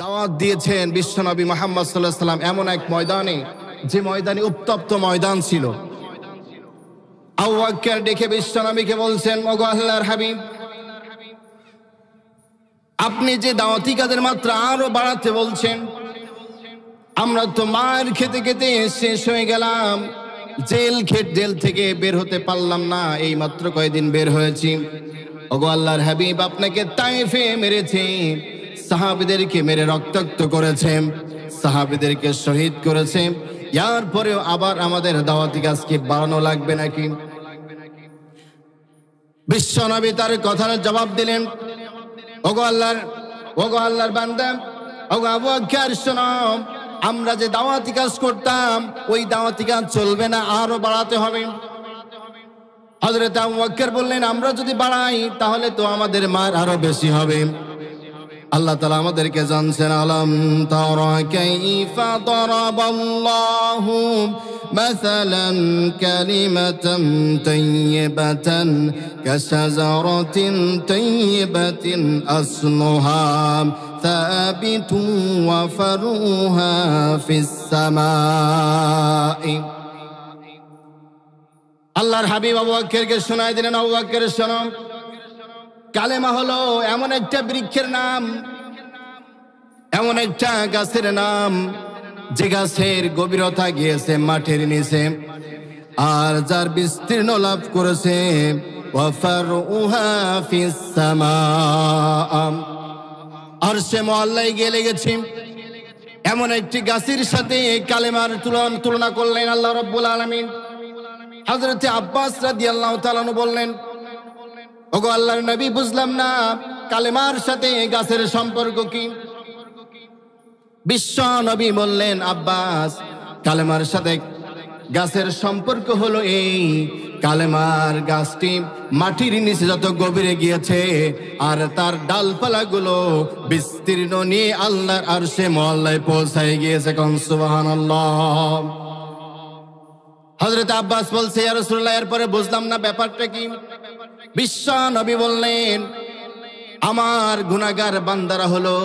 দাওয়াত দিয়েছেন বিশ্বনবী মুহাম্মদ সাল্লাল্লাহু আলাইহি ওয়াসাল্লাম এমন এক ময়দানে, যে ময়দানে উত্তপ্ত ময়দান ছিল। আবু বকর ডেকে বিশ্বনবীকে বলছেন, ওগো আল্লাহর হাবিব, আপনি যে দাওয়াতি কাজের মাত্রা আরো বাড়াতে বলছেন, আমরা তো মার খেতে খেতে শেষ হয়ে গেলাম, জেল থেকে বের হতে পারলাম না, এই মাত্র কয়েকদিন বের হয়েছি। ওগো আল্লাহর হাবিব, আপনাকে তায়েফে মেরেছে, সাহাবীদেরকে মেরে রক্তাক্ত করেছে, সাহাবীদেরকে শহীদ করেছে, এর পরেও আবার আমাদের দাওয়াতি কাজকে বাড়ানো লাগবে নাকি? বিশ্বনবী তার কথার জবাব দিলেন, ওগো আল্লাহর বান্দা, ওগো আবু বকর, শোনো, আমরা যে দাওয়াতি কাজ করতাম ওই দাওয়াতি কাজ চলবে না, আরো বাড়াতে হবে। হযরত আবু বকর বললেন, আমরা যদি বাড়াই তাহলে তো আমাদের মার আরো বেশি হবে। আল্লাহ তাআলা আমাদেরকে জানছেন, আলাম তারা কাইফা দারাবাল্লাহু মাসালান কালিমাতান তাইয়্যিবাতান কাশাজারাতিন তাইয়্যিবাতিন আসলুহা সাবিতুন ওয়া ফারুহা ফিস সামাই। আল্লাহর হাবিব আবু বকরকে শোনায় দিলেন, আবু বকর শোনো, কালেমা হলো এমন একটা বৃক্ষের নাম, এমন একটা গাছের নাম, যে গাছের গভীরতা গিয়েছে মাটির নিচে, আর যার বিস্তীর্ণ লাভ করেছে ওয়াফারউহা ফিস সামা, আরশে মুআল্লায় গিয়ে লেগেছে। এমন একটি গাছের সাথে কালেমার তুলনা করলেন আল্লাহ রাব্বুল আলামিন। হযরত আব্বাস রাদিয়াল্লাহু তাআলা বললেন, ওগো আল্লাহর নবী, বুঝলাম না কালেমার সাথে গাছের সম্পর্ক কি? বিশ্ব নবী বললেন, আব্বাস, কালেমার সাথে গাছের সম্পর্ক হলো এই, কালেমার গাছটি মাটির নিচে যত গভীরে গিয়েছে আর তার ডালপালাগুলো বিস্তীর্ণ নিয়ে আল্লাহর আরশে মুআল্লায় পৌঁছায় গিয়েছে। কোন সুবহানাল্লাহ। হযরত আব্বাস বলছে, ইয়া রাসূলুল্লাহ, এরপরে বুঝলাম না ব্যাপারটা কি? বিশ্ব নবী বললেন, আমার গুনাহগার বান্দারা হলো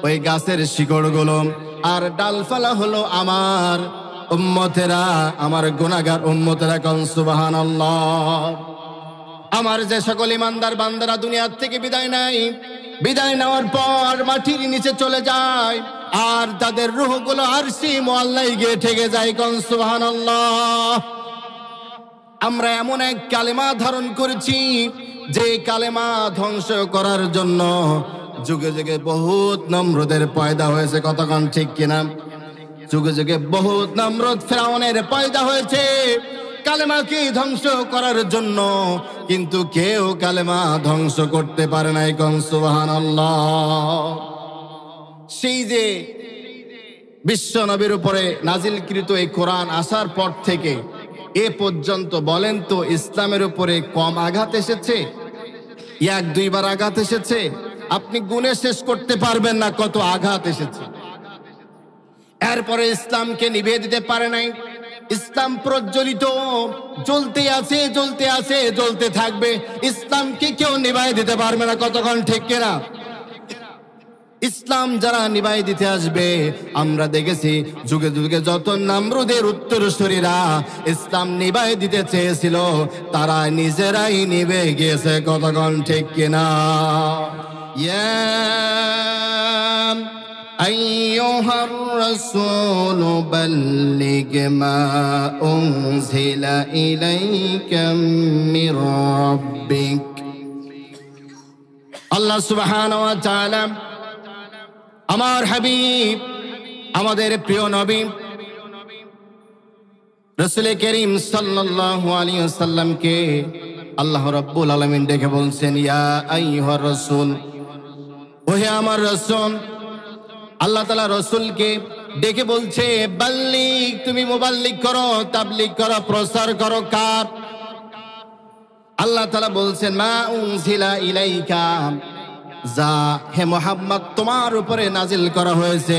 ওই গাছের শিকড়গুলো, আর ডালপালা হলো আমার উম্মতেরা, আমার গুনাহগার উম্মতেরা। কোন সুবহানাল্লাহ। আমার যে সকল ইমানদার বান্দারা দুনিয়ার থেকে বিদায় নেয়, বিদায় নেওয়ার পর মাটির নিচে চলে যায়, আর তাদের রূহগুলো আরশে মুআল্লায় গিয়ে ঠেকে যায়। কোন সুবহানাল্লাহ। আমরা এমন এক কালেমা ধারণ করেছি, যে কালেমা ধ্বংস করার জন্য যুগে যুগে বহুত নমরুদের পয়দা হয়েছে। কতক্ষণ ঠিক কিনা? যুগে যুগে বহুত নমরুদ ফেরাউনের পয়দা হয়েছে কালেমাকে ধ্বংস করার জন্য, কিন্তু কেউ কালেমা ধ্বংস করতে পারে নাই। কোন সুবহানাল্লাহ। সেই যে বিশ্ব নবীর উপরে নাজিলকৃত এই কোরআন আসার পর থেকে এ পর্যন্ত বলেন তো, ইসলামের উপরে কম আঘাত এসেছে? এক দুইবার আঘাত এসেছে? আপনি গুণে শেষ করতে পারবেন না কত আঘাত এসেছে। এরপরে ইসলামকে নিভিয়ে দিতে পারে নাই। ইসলাম প্রজ্বলিত, জ্বলতে আছে, জ্বলতে আছে, জ্বলতে থাকবে। ইসলামকে কেউ নিভাই দিতে পারবে না। কতক্ষণ ঠিক কিনা? ইসলাম যারা নিভাই দিতে আসবে, আমরা দেখেছি যুগে যুগে যত নমরুদের উত্তরসূরিরা ইসলাম নিভাই দিতে চেয়েছিল, তারা নিজেরাই নিভে গিয়েছে। কতক্ষণ ঠিক কিনা? ইয়া আইয়ুহার রাসূলু বাল্লিগ মা উনজিলা ইলাইকা মির রাব্বিক। আল্লাহ সুবহানাহু ওয়া তাআলা আমার হাবিব, আমাদের প্রিয় নবী রাসূল করিম সাল্লাল্লাহু আলাইহি ওয়াসাল্লামকে আল্লাহ রাব্বুল আলামিন ডেকে বলছেন, ইয়া আইয়ুহার রাসূল, ওহে আমার রাসূল। আল্লাহ তাআলা রাসূলকে ডেকে বলছে, বাল্লিগ, তুমি মুবাল্লিগ করো, তাবলীগ করো, প্রচার করো। কার? আল্লাহ তাআলা বলছেন, মা উনজিলা ইলাইকা, যা হে মুহাম্মদ তোমার উপরে নাজিল করা হয়েছে,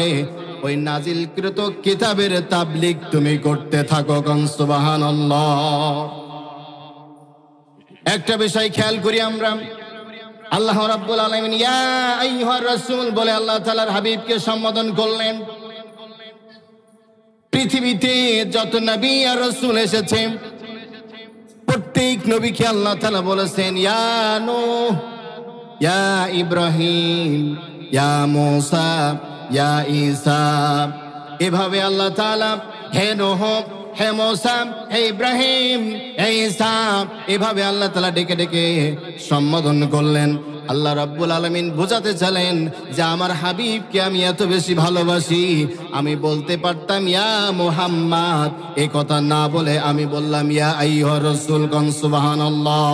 ওই নাজিলকৃত কিতাবের তাবলীগ তুমি করতে থাকো। কোন সুবহানাল্লাহ। একটা বিষয় খেয়াল করি আমরা, আল্লাহ রাব্বুল আলামিন ইয়া আইয়ুহার রাসূল বলে আল্লাহ তাআলার হাবিবকে সম্বোধন করলেন। পৃথিবীতে যত নবী আর রাসূল এসেছে প্রত্যেক নবীকে আল্লাহ তাআলা বলেছেন ইয়া নূহ, ইয়া ইব্রাহিম, ইয়া মূসা, ইয়া ঈসা। এভাবে আল্লাহ তাআলা হে নূহ, হে মূসা, হে ইব্রাহিম, হে ঈসা, এভাবে আল্লাহ তাআলা ডেকে ডেকে সম্বোধন করলেন। আল্লাহ রাব্বুল আলামিন বোঝাতে চাইলেন যে আমার হাবিবকে আমি এত বেশি ভালোবাসি, আমি বলতে পারতাম ইয়া মুহাম্মদ, এই কথা না বলে আমি বললাম ইয়া আইয়ুহার রাসূল। কোন সুবহানাল্লাহ।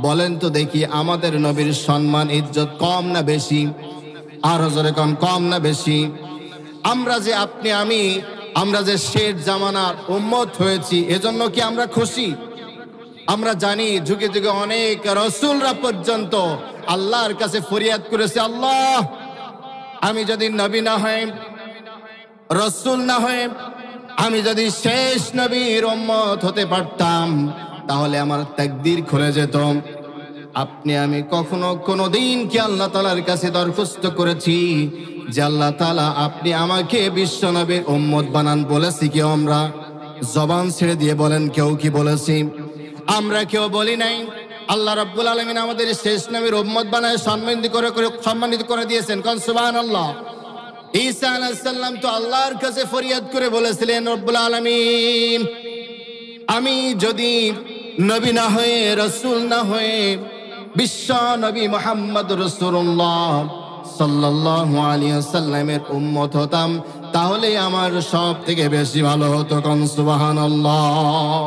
বলেন তো দেখি আমাদের নবীর সম্মান ইজ্জত কম না বেশি? আরো জোরে কোন, কম না বেশি? আমরা যে আপনি আমি, আমরা যে শেষ জামানার উম্মত হয়েছি, এজন্য কি আমরা খুশি? আমরা জানি যুগে যুগে অনেক রাসূলরা পর্যন্ত আল্লাহর কাছে ফরিয়াদ করেছে, আল্লাহ আমি যদি নবী না হই, রাসূল না হই, আমি যদি শেষ নবীর উম্মত হতে পারতাম তাহলে আমার তাকদীর খুলে যেত। আপনি আমি কখনো কোনোদিন কি আল্লাহ তাআলার কাছে দরখাস্ত করেছি যে আল্লাহ তাআলা আপনি আমাকে বিশ্ব নবীর উম্মত বানান? বলেছি কি আমরা? জবান ছেড়ে দিয়ে বলেন কেউ কি বলেছি? আমরা কেউ বলি নাই। আল্লাহ রাব্বুল আলামিন আমাদের শেষ নবীর উম্মত বানায় সম্মানিত করে দিয়েছেন। কোন সুবহানাল্লাহ। ঈসা আলাইহিস সালাম তো আল্লাহর কাছে ফরিয়াদ করে বলেছিলেন, রব্বুল আলামিন আমি যদি নবী না হয়ে, রাসূল না হয়ে বিশ্ব নবী মুহাম্মদ রাসূলুল্লাহ সাল্লাল্লাহু আলাইহি ওয়াসাল্লামের উম্মত হতাম তাহলে আমার সব থেকে বেশি ভালো হতো। কোন সুবহানাল্লাহ।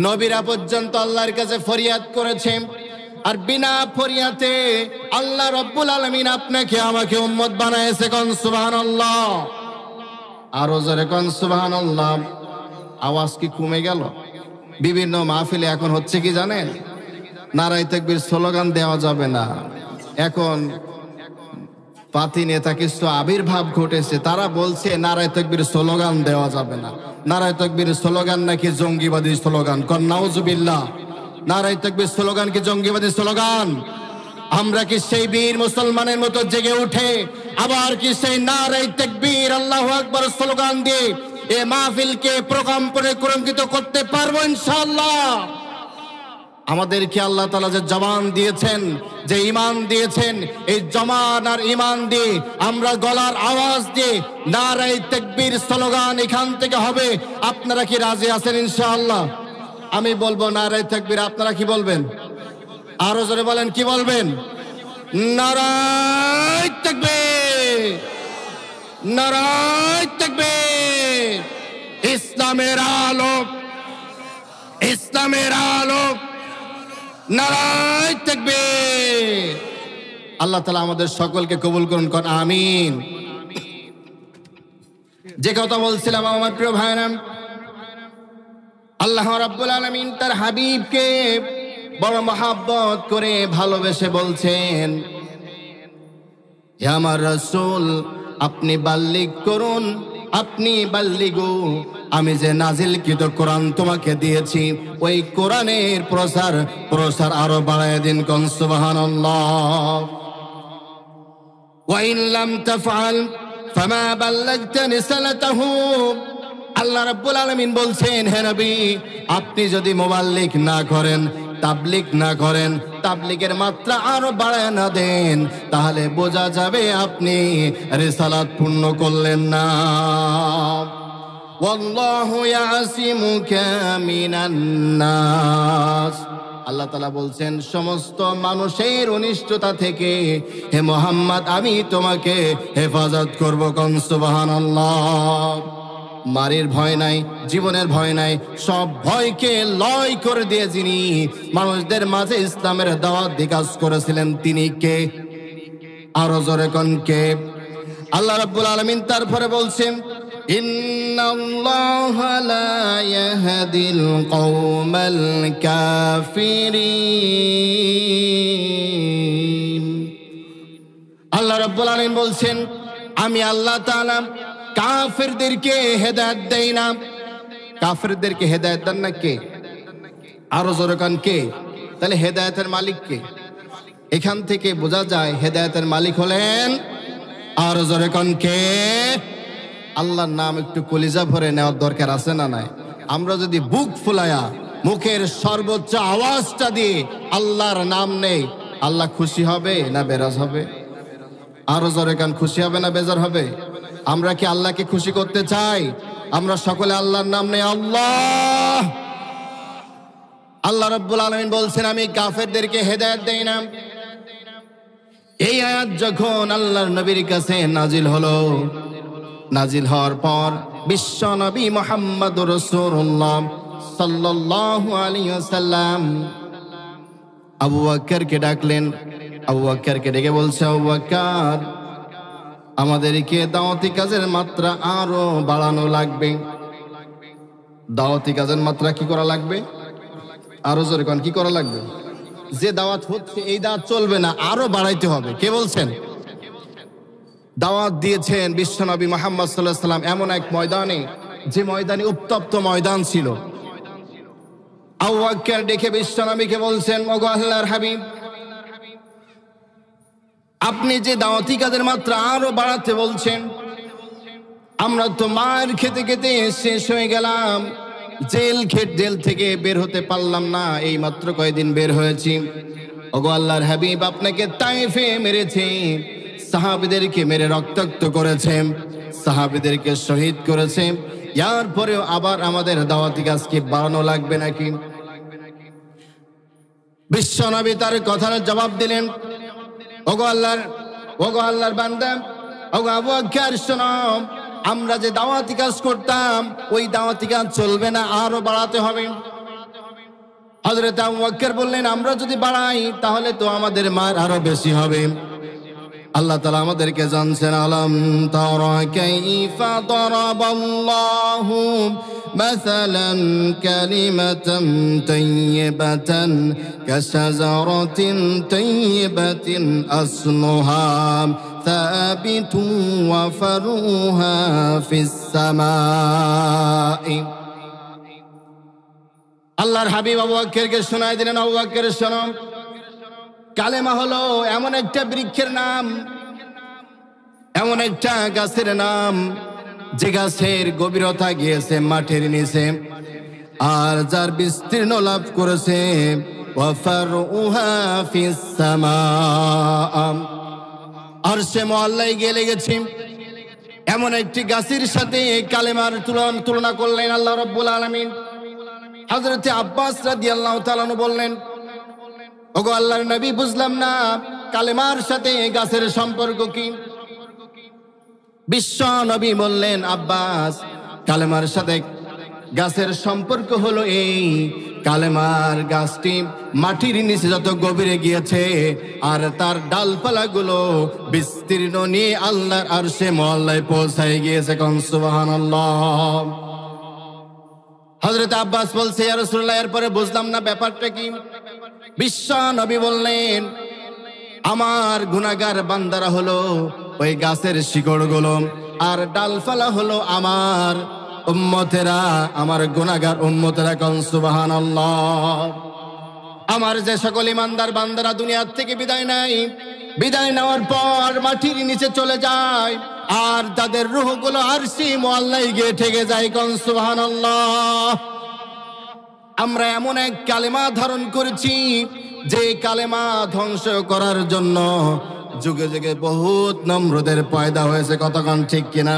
নবীরা পর্যন্ত আল্লাহর কাছে ফরিয়াদ করেছে, আর বিনা ফরিয়াতে আল্লাহ রাব্বুল আলামিন আপনাকে আমাকে উম্মত বানায়েছে। কোন সুবহানাল্লাহ। আরো জোরে কোন সুবহানাল্লাহ। আওয়াজ কি কমে গেল? বিভিন্ন মাহফিলে এখন হচ্ছে কি জানেন, নারায়ে তাকবীর স্লোগান দেওয়া যাবে না। এখন পাতি নেতা কিছু আবির্ভাব ঘটেছে, তারা বলছে নারায়ে তাকবীর স্লোগান দেওয়া যাবে না। নারায়ে তাকবীর স্লোগান নাকি জঙ্গিবাদী স্লোগান। কোন নাউজুবিল্লাহ। নারায়ে তাকবীর স্লোগান কি জঙ্গিবাদী স্লোগান? আমরা কি সেই বীর মুসলমানের মতো জেগে উঠে আবার কি সেই নারায়ে তাকবীর আল্লাহু আকবার স্লোগান দিয়ে এই মাহফিলকে প্রকম্পনে কুরঙ্কিত করতে পারবো ইনশাআল্লাহ? আমাদেরকে আল্লাহ তাআলা যে জবান দিয়েছেন, যে ঈমান দিয়েছেন, এই জবান আর ঈমান দিয়ে আমরা গলার আওয়াজ দিয়ে নারায়ে তাকবীর স্লোগান এখান থেকে হবে। আপনারা কি রাজি আছেন ইনশাআল্লাহ? আমি বলবো নারায়ে তাকবীর, আপনারা কি বলবেন? আরো জোরে বলেন, কি বলবেন? নারায়ে তাকবীর, নারায়ে তাকবীর। ইসলামের আলো, ইসলামের আলো, নারায়ে তাকবীর। আল্লাহ তাআলা আমাদের সকলকে কবুল করুন। কোন আমিন। যে কথা বলছিলাম আমার প্রিয় ভাইরা, আল্লাহ রাব্বুল আলামিন তার হাবিবকে বড় মহব্বত করে ভালোবেসে বলছেন, হে আমার রাসূল আপনি বাল্লিগ করুন, আপনি বাল্লিগু, আমি যে নাজিলকৃত কোরআন তোমাকে দিয়েছি ওই কোরআনের প্রসার আরো বাড়ায় দিন। কোন সুবহানাল্লাহ। ওয়া ইন লাম তাফআল ফামা বাল্লাগতা রিসালাতাহু। আল্লাহ রাব্বুল আলামিন বলছেন, হে নবী আপনি যদি মুবাল্লিগ না করেন, তাবলিগ না করেন, তাবলিগের মাত্রা আরো বাড়ায় না দেন, তাহলে বোঝা যাবে আপনি রিসালাত পূর্ণ করলেন না। ওয়াল্লাহু ইয়াসিমুকা মিনান নাস। আল্লাহ তাআলা বলছেন সমস্ত মানুষের অনিষ্টতা থেকে হে মুহাম্মদ আমি তোমাকে হেফাজত করব। কোন সুবহানাল্লাহ। মারির ভয় নাই, জীবনের ভয় নাই, সব ভয়কে লয় করে দিয়ে যিনি মানুষদের মাঝে ইসলামের দাওয়াত দিয়ে কাজ করেছিলেন তিনি কে? আরো জোরে কোন কে? আল্লাহ রাব্বুল আলামিন তারপরে বলছেন, ইন্নাল্লাহা লা ইয়াহদিল কওমাল কাফিরিন। আল্লাহ রাব্বুল আলামিন বলছেন আমি আল্লাহ তাআলা কাফেরদেরকে হেদায়েত দেই না। কাফেরদেরকে হেদায়েত দেন না কে? আরো জোরে কোন কে? তাহলে হেদায়েতের মালিক কে? এখান থেকে বোঝা যায় হেদায়েতের মালিক হলেন আর জোরে কোন কে? আল্লাহর নাম একটু কলিজা ভরে নেওয়ার দরকার আছে না নাই? আমরা যদি বুক ফুলায়া মুখের সর্বোচ্চ আওয়াজটা দিয়ে আল্লাহর নাম নেই, আল্লাহ খুশি হবে না বেরাজ হবে? আরো জোরে কান, খুশি হবে না বেজার হবে? আমরা কি আল্লাহকে খুশি করতে চাই? আমরা সকলে আল্লাহর নাম নেই আল্লাহ। আল্লাহ রাব্বুল আলামিন বলছেন, আমি কাফেরদেরকে হেদায়েত দেই না। এই আয়াত যখন আল্লাহর নবীর কাছে নাজিল হলো, নাজিল হওয়ার পর বিশ্ব নবী মুহাম্মদুর রাসূলুল্লাহ সাল্লাল্লাহু আলাইহি ওয়াসাল্লাম আবু বকরকে ডাকলেন। আবু বকরকে ডেকে বলছে, আবু বকর, আমাদেরকে দাওয়াতি কাজের মাত্রা আরো বাড়ানো লাগবে। দাওয়াতি কাজের মাত্রা কি করা লাগবে? আরো জোরে কোন, কি করা লাগবে? যে দাওয়াত হচ্ছে এই দাওয়াত চলবে না, আরো বাড়াইতে হবে। কে বলছেন? দাওয়াত দিয়েছেন বিশ্বনবী মুহাম্মদ সাল্লাল্লাহু আলাইহি ওয়াসাল্লাম এমন এক ময়দানে, যে ময়দানে উত্তপ্ত ময়দান ছিল। আবু বকর ডেকে বিশ্বনবীকে বলছেন, ওগো আল্লাহর হাবিব, আপনি যে দাওয়াতি কাজের মাত্রা আরো বাড়াতে বলছেন, আমরা তো মার খেতে খেতে শেষ হয়ে গেলাম, জেল থেকে বের হতে পারলাম না, এই মাত্র কয়েকদিন বের হয়েছি। ওগো আল্লাহর হাবিব, আপনাকে তায়েফে মেরেছে, সাহাবীদেরকে মেরে রক্তাক্ত করেছে, সাহাবীদেরকে শহীদ করেছে, এর পরেও আবার আমাদের দাওয়াতি কাজকে বাড়ানো লাগবে নাকি? বিশ্বনবী তার কথার জবাব দিলেন, ওগো আল্লাহর বান্দা, ওগো আবু বকর, শোনো, আমরা যে দাওয়াতি কাজ করতাম ওই দাওয়াতি কাজ চলবে না, আরো বাড়াতে হবে। হযরত আবু বকর বললেন, আমরা যদি বাড়াই তাহলে তো আমাদের মার আরো বেশি হবে। আল্লাহ তাআলা আমাদেরকে জানছেন, আলাম তারা কাইফা দারাবাল্লাহু মাসালান কালিমাতান তাইয়্যিবাতান কাশাজারাতিন তাইয়্যিবাতিন আসলুহা সাবিতুন ওয়া ফারুহা ফিস সামাই। আল্লাহর হাবিব আবু বকরকে শোনায় দিলেন, আবু বকর শোনো, কালেমা হলো এমন একটা বৃক্ষের নাম, এমন একটা গাছের নাম, যে গাছের গভীরতা গিয়েছে মাটির নিচে, আর যার বিস্তীর্ণ লাভ করেছে ওয়াফারউহা ফিস সামা, আরশে মুআল্লায় গিয়ে লেগেছে। এমন একটি গাছের সাথে কালেমার তুলনা করলেন আল্লাহ রাব্বুল আলামিন। হযরত আব্বাস রাদিয়াল্লাহু তাআলা বললেন, ওগো আল্লাহর নবী, বুঝলাম না কালেমার সাথে গাছের সম্পর্ক কি? বিশ্ব নবী বললেন, আব্বাস, কালেমার সাথে গাছের সম্পর্ক হলো এই, কালেমার গাছটি মাটির নিচে যত গভীরে গিয়েছে আর তার ডালপালাগুলো বিস্তীর্ণ নিয়ে আল্লাহর আরশে মুআল্লায় পৌঁছায় গিয়েছে। কোন সুবহানাল্লাহ। হযরত আব্বাস বলছে, ইয়া রাসূলুল্লাহ, এরপরে বুঝলাম না ব্যাপারটা কি? বিশ্ব নবী বললেন, আমার গুনাহগার বান্দারা হলো ওই গাছের শিকড়গুলো, আর ডালপালা হলো আমার উম্মতেরা, আমার গুনাহগার উম্মতেরা। কোন সুবহানাল্লাহ। আমার যে সকল ইমানদার বান্দারা দুনিয়ার থেকে বিদায় নেয়, বিদায় নেওয়ার পর মাটির নিচে চলে যায়, আর তাদের রূহগুলো আরশে মুআল্লায় গিয়ে ঠেকে যায়। কোন সুবহানাল্লাহ। আমরা এমন এক কালেমা ধারণ করেছি, যে কালেমা ধ্বংস করার জন্য যুগে যুগে বহুত নমরুদের পয়দা হয়েছে। কতক্ষণ ঠিক কিনা?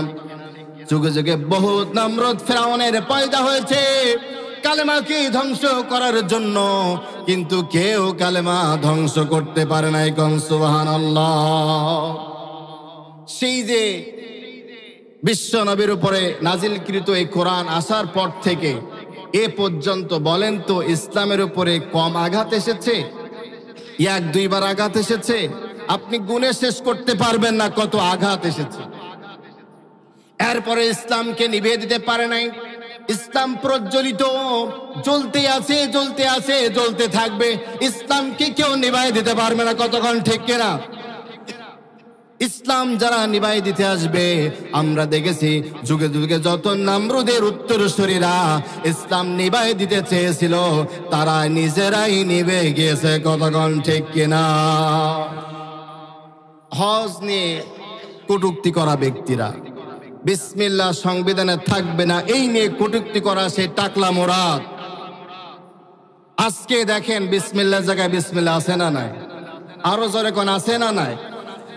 যুগে যুগে বহুত নমরুদ ফেরাউনের পয়দা হয়েছে কালেমাকে ধ্বংস করার জন্য, কিন্তু কেউ কালেমা ধ্বংস করতে পারে নাই। কোন সুবহানাল্লাহ। সেই যে বিশ্ব নবীর উপরে নাজিলকৃত এই কোরআন আসার পর থেকে এ পর্যন্ত বলেন তো ইসলামের উপরে কম আঘাত এসেছে? এক দুইবার আঘাত এসেছে? আপনি গুণে শেষ করতে পারবেন না কত আঘাত এসেছে। এরপরে ইসলামকে নিভিয়ে দিতে পারে নাই। ইসলাম প্রজ্বলিত, জ্বলতে আছে, জ্বলতে আছে, জ্বলতে থাকবে। ইসলামকে কেউ নিভায়ে দিতে পারবে না। কতক্ষণ ঠিক কিনা? ইসলাম যারা নিভাই দিতে আসবে, আমরা দেখেছি যুগে যুগে যত নামরুদের উত্তরসূরিরা ইসলাম নিভাই দিতে চেয়েছিল, তারা নিজেরাই নিভে গিয়েছে। কতক্ষণ ঠিক কিনা? হজ নিয়ে কটূক্তি করা ব্যক্তিরা, বিসমিল্লাহ সংবিধানে থাকবে না এই নিয়ে কটূক্তি করা সেই টাকলা মোরাদ। আজকে দেখেন বিসমিল্লাহ জায়গায় বিসমিল্লাহ আছে না নাই? আরো জোরে কোন আছে না নাই?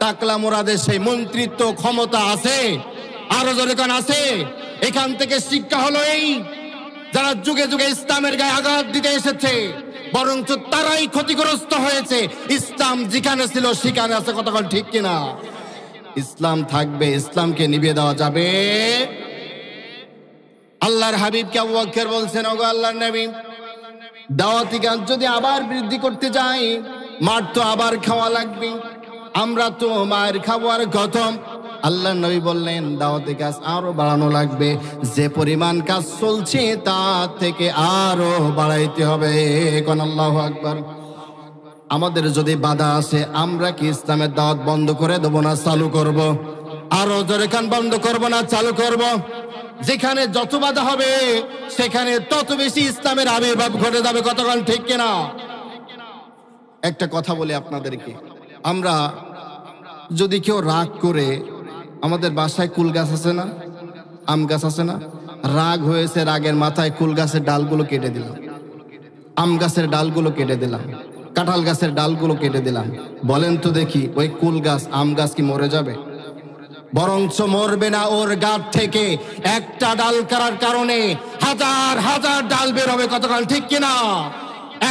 টাকলা মোরাদের সেই মন্ত্রিত্ব ক্ষমতা আছে? আরো জোরে কোন আছে? এখান থেকে শিক্ষা হলো এই, যারা যুগে যুগে ইসলামের গায়ে আঘাত দিতে এসেছে বরঞ্চ তারাই ক্ষতিগ্রস্ত হয়েছে। ইসলাম যেখানে ছিল সেখানে আছে। কতক্ষণ ঠিক কিনা? ইসলাম থাকবে, ইসলামকে নিভিয়ে দেওয়া যাবে? আল্লাহর হাবিবকে আবু বকর বলছেন, ওগো আল্লাহর নবী, দাওয়াতি কাজ যদি আবার বৃদ্ধি করতে যাই, মার তো আবার খাওয়া লাগবে, আমরা তো মায়ের খাবো আর খতম। আল্লাহর নবী বললেন, দাওয়াতি কাজ আরো বাড়ানো লাগবে, যে পরিমাণ কাজ চলছে তার থেকে আরো বাড়াইতে হবে। কোন আল্লাহু আকবার। আমাদের যদি বাধা আসে, আমরা কি ইসলামের দাওয়াত বন্ধ করে দেবো না চালু করব? আরো জোরে কান, বন্ধ করব না চালু করব? যেখানে যত বাধা হবে সেখানে তত বেশি ইসলামের আবির্ভাব ঘটে যাবে। কতক্ষণ ঠিক কিনা? একটা কথা বলি আপনাদেরকে, আমরা যদি কেউ রাগ করে, আমাদের বাসায় কুল গাছ আছে না, আম গাছ আছে না, রাগ হয়েছে, রাগের মাথায় কুল গাছের ডালগুলো কেটে দিলাম, আম গাছের ডালগুলো কেটে দিলাম, কাঁঠাল গাছের ডালগুলো কেটে দিলাম, বলেন তো দেখি ওই কুল গাছ আম গাছ কি মরে যাবে? বরঞ্চ মরবে না, ওর গাছ থেকে একটা ডাল কাটার কারণে হাজার হাজার ডাল বের হবে। কতক্ষণ ঠিক কিনা?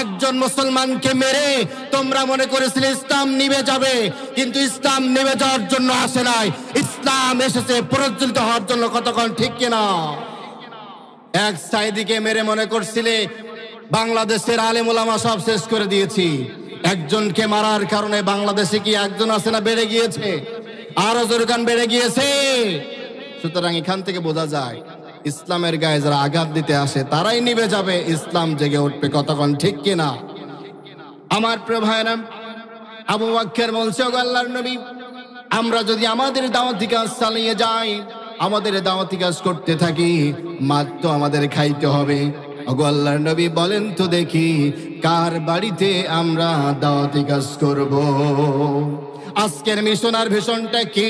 একজন মুসলমানকে মেরে তোমরা মনে করেছিলে ইসলাম নিভে যাবে, কিন্তু ইসলাম নিভে যাওয়ার জন্য আসে নাই, ইসলাম এসেছে প্রজ্বলিত হওয়ার জন্য। কতক্ষণ ঠিক কিনা? এক সাইদিকে মেরে মনে করছিলে বাংলাদেশের আলেম ওলামা সব শেষ করে দিয়েছি। একজনকে মারার কারণে বাংলাদেশে কি একজন আছে না বেড়ে গিয়েছে? আরো জোরকান বেড়ে গিয়েছে। সুতরাং এখান থেকে বোঝা যায় ইসলামের গায়ে যারা আঘাত দিতে আসে তারাই নিভে যাবে, ইসলাম জেগে উঠবে। কতক্ষণ ঠিক কিনা? আমার প্রিয় ভাইরা, আবু বকর বলছে, ওগো আল্লাহর নবী, আমরা যদি আমাদের দাওয়াতি কাজ চালিয়ে যাই, আমাদের দাওয়াতি কাজ করতে থাকি, মাত্র আমাদের খাইতে হবে। ওগো আল্লাহর নবী, বলেন তো দেখি কার বাড়িতে আমরা দাওয়াতি কাজ করব? আজকের মিশন আর ভীষণটা কি?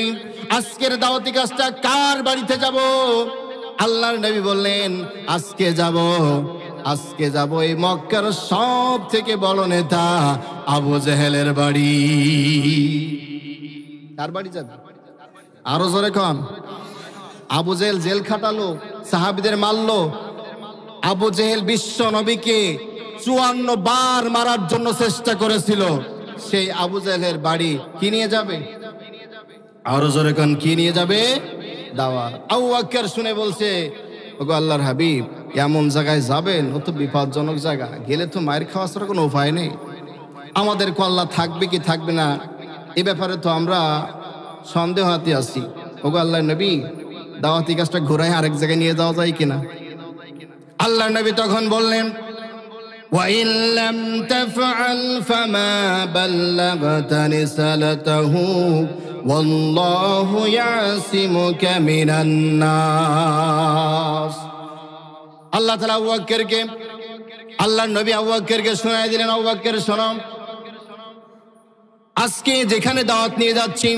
আজকের দাওয়াতি কাজটা কার বাড়িতে যাব? আল্লাহর নবী বললেন, আজকে যাব এই মক্কার সব থেকে বড় নেতা আবু জেহেলের বাড়ি। কার বাড়ি যাবে? আরো জোরে কন। আবু জেহেল জেল খাটালো, সাহাবীদের মারলো। আবু জেহেল বিশ্ব নবীকে 54 বার মারার জন্য চেষ্টা করেছিল। সেই আবু জেহেলের বাড়ি কি নিয়ে যাবে? আরো জোরে কন, কি নিয়ে যাবে? দাওয়াত। আবু বকর শুনে বলছে, ওগো আল্লাহর হাবিব, এমন জায়গায় যাবেন, ও তো বিপজ্জনক জায়গা, গেলে তো মায়ের খাওয়া ছাড়া কোনো উপায় নেই। আমাদের আল্লাহ থাকবে কি থাকবে না এ ব্যাপারে তো আমরা সন্দেহাতে আছি। ওগো আল্লাহর নবী, দাওয়াতি কাজটা ঘুরাই আরেক জায়গায় নিয়ে যাওয়া যায় কিনা? আল্লাহর নবী তখন বললেন, وَإِن لَّمْ تَفْعَلْ فَمَا بَلَّغْتَ رِسَالَتَهُ وَاللَّهُ يَعْصِمُكَ مِنَ النَّاسِ। আল্লাহ তাআলা আবু বকরকে, আল্লাহর নবী আবু বকরকে শোনায় দিলেন, আবু বকর শোনো, আজকে যেখানে দাওয়াত নিয়ে যাচ্ছি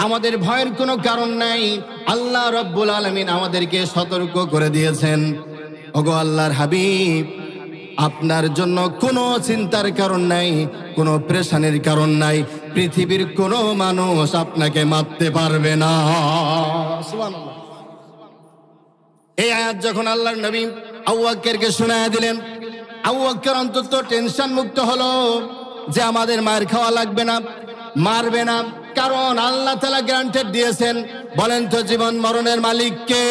আমাদের ভয়ের কোনো কারণ নাই। আল্লাহ রাব্বুল আলামিন আমাদেরকে সতর্ক করে দিয়েছেন। ওগো আল্লাহর হাবিব, আপনার জন্য কোনো চিন্তার কারণ নাই, কোনো পেরেশানির কারণ নাই। পৃথিবীর কোনো মানুষ আপনাকে মারতে পারবে না। সুবহানাল্লাহ। এই আয়াত যখন আল্লাহর নবী আবু বকরকে শোনায় দিলেন, আবু বকর অন্তত টেনশন মুক্ত হলো যে আমাদের মায়ের খাওয়া লাগবে না, মারবে না। কারণ আল্লাহ তাআলা গ্যারান্টেড দিয়েছেন। বলেন তো জীবন মরণের মালিক কে?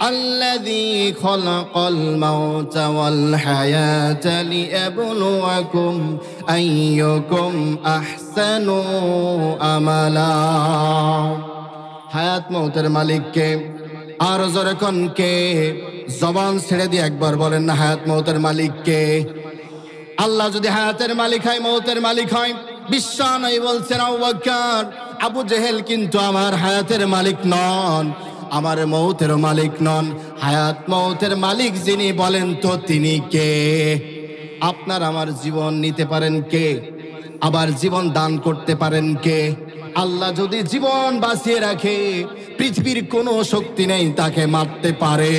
আল্লাযী খালাকাল মাউতা ওয়াল হায়াতা লিয়াবলুয়াকুম আইয়ুকুম আহসানু আমালা। হায়াত মউতের মালিক কে? আর জোরে কোন কে? জবান ছেড়ে দিয়ে একবার বলেন না, হায়াত মউতের মালিক কে? আল্লাহ যদি হায়াতের মালিক হয়, মউতের মালিক হয়, বিশ্বনবী বলছেন, আবু বকর আবু জেহেল কিন্তু আমার হায়াতের মালিক নন, আমার মৌতের মালিক নন। হায়াত মৌতের মালিক যিনি বলেন তো তিনি কে? আপনার আমার জীবন নিতে পারেন কে? আবার জীবন দান করতে পারেন কে? আল্লাহ যদি জীবন বাঁচিয়ে রাখে, পৃথিবীর কোনো শক্তি নেই তাকে মারতে পারে।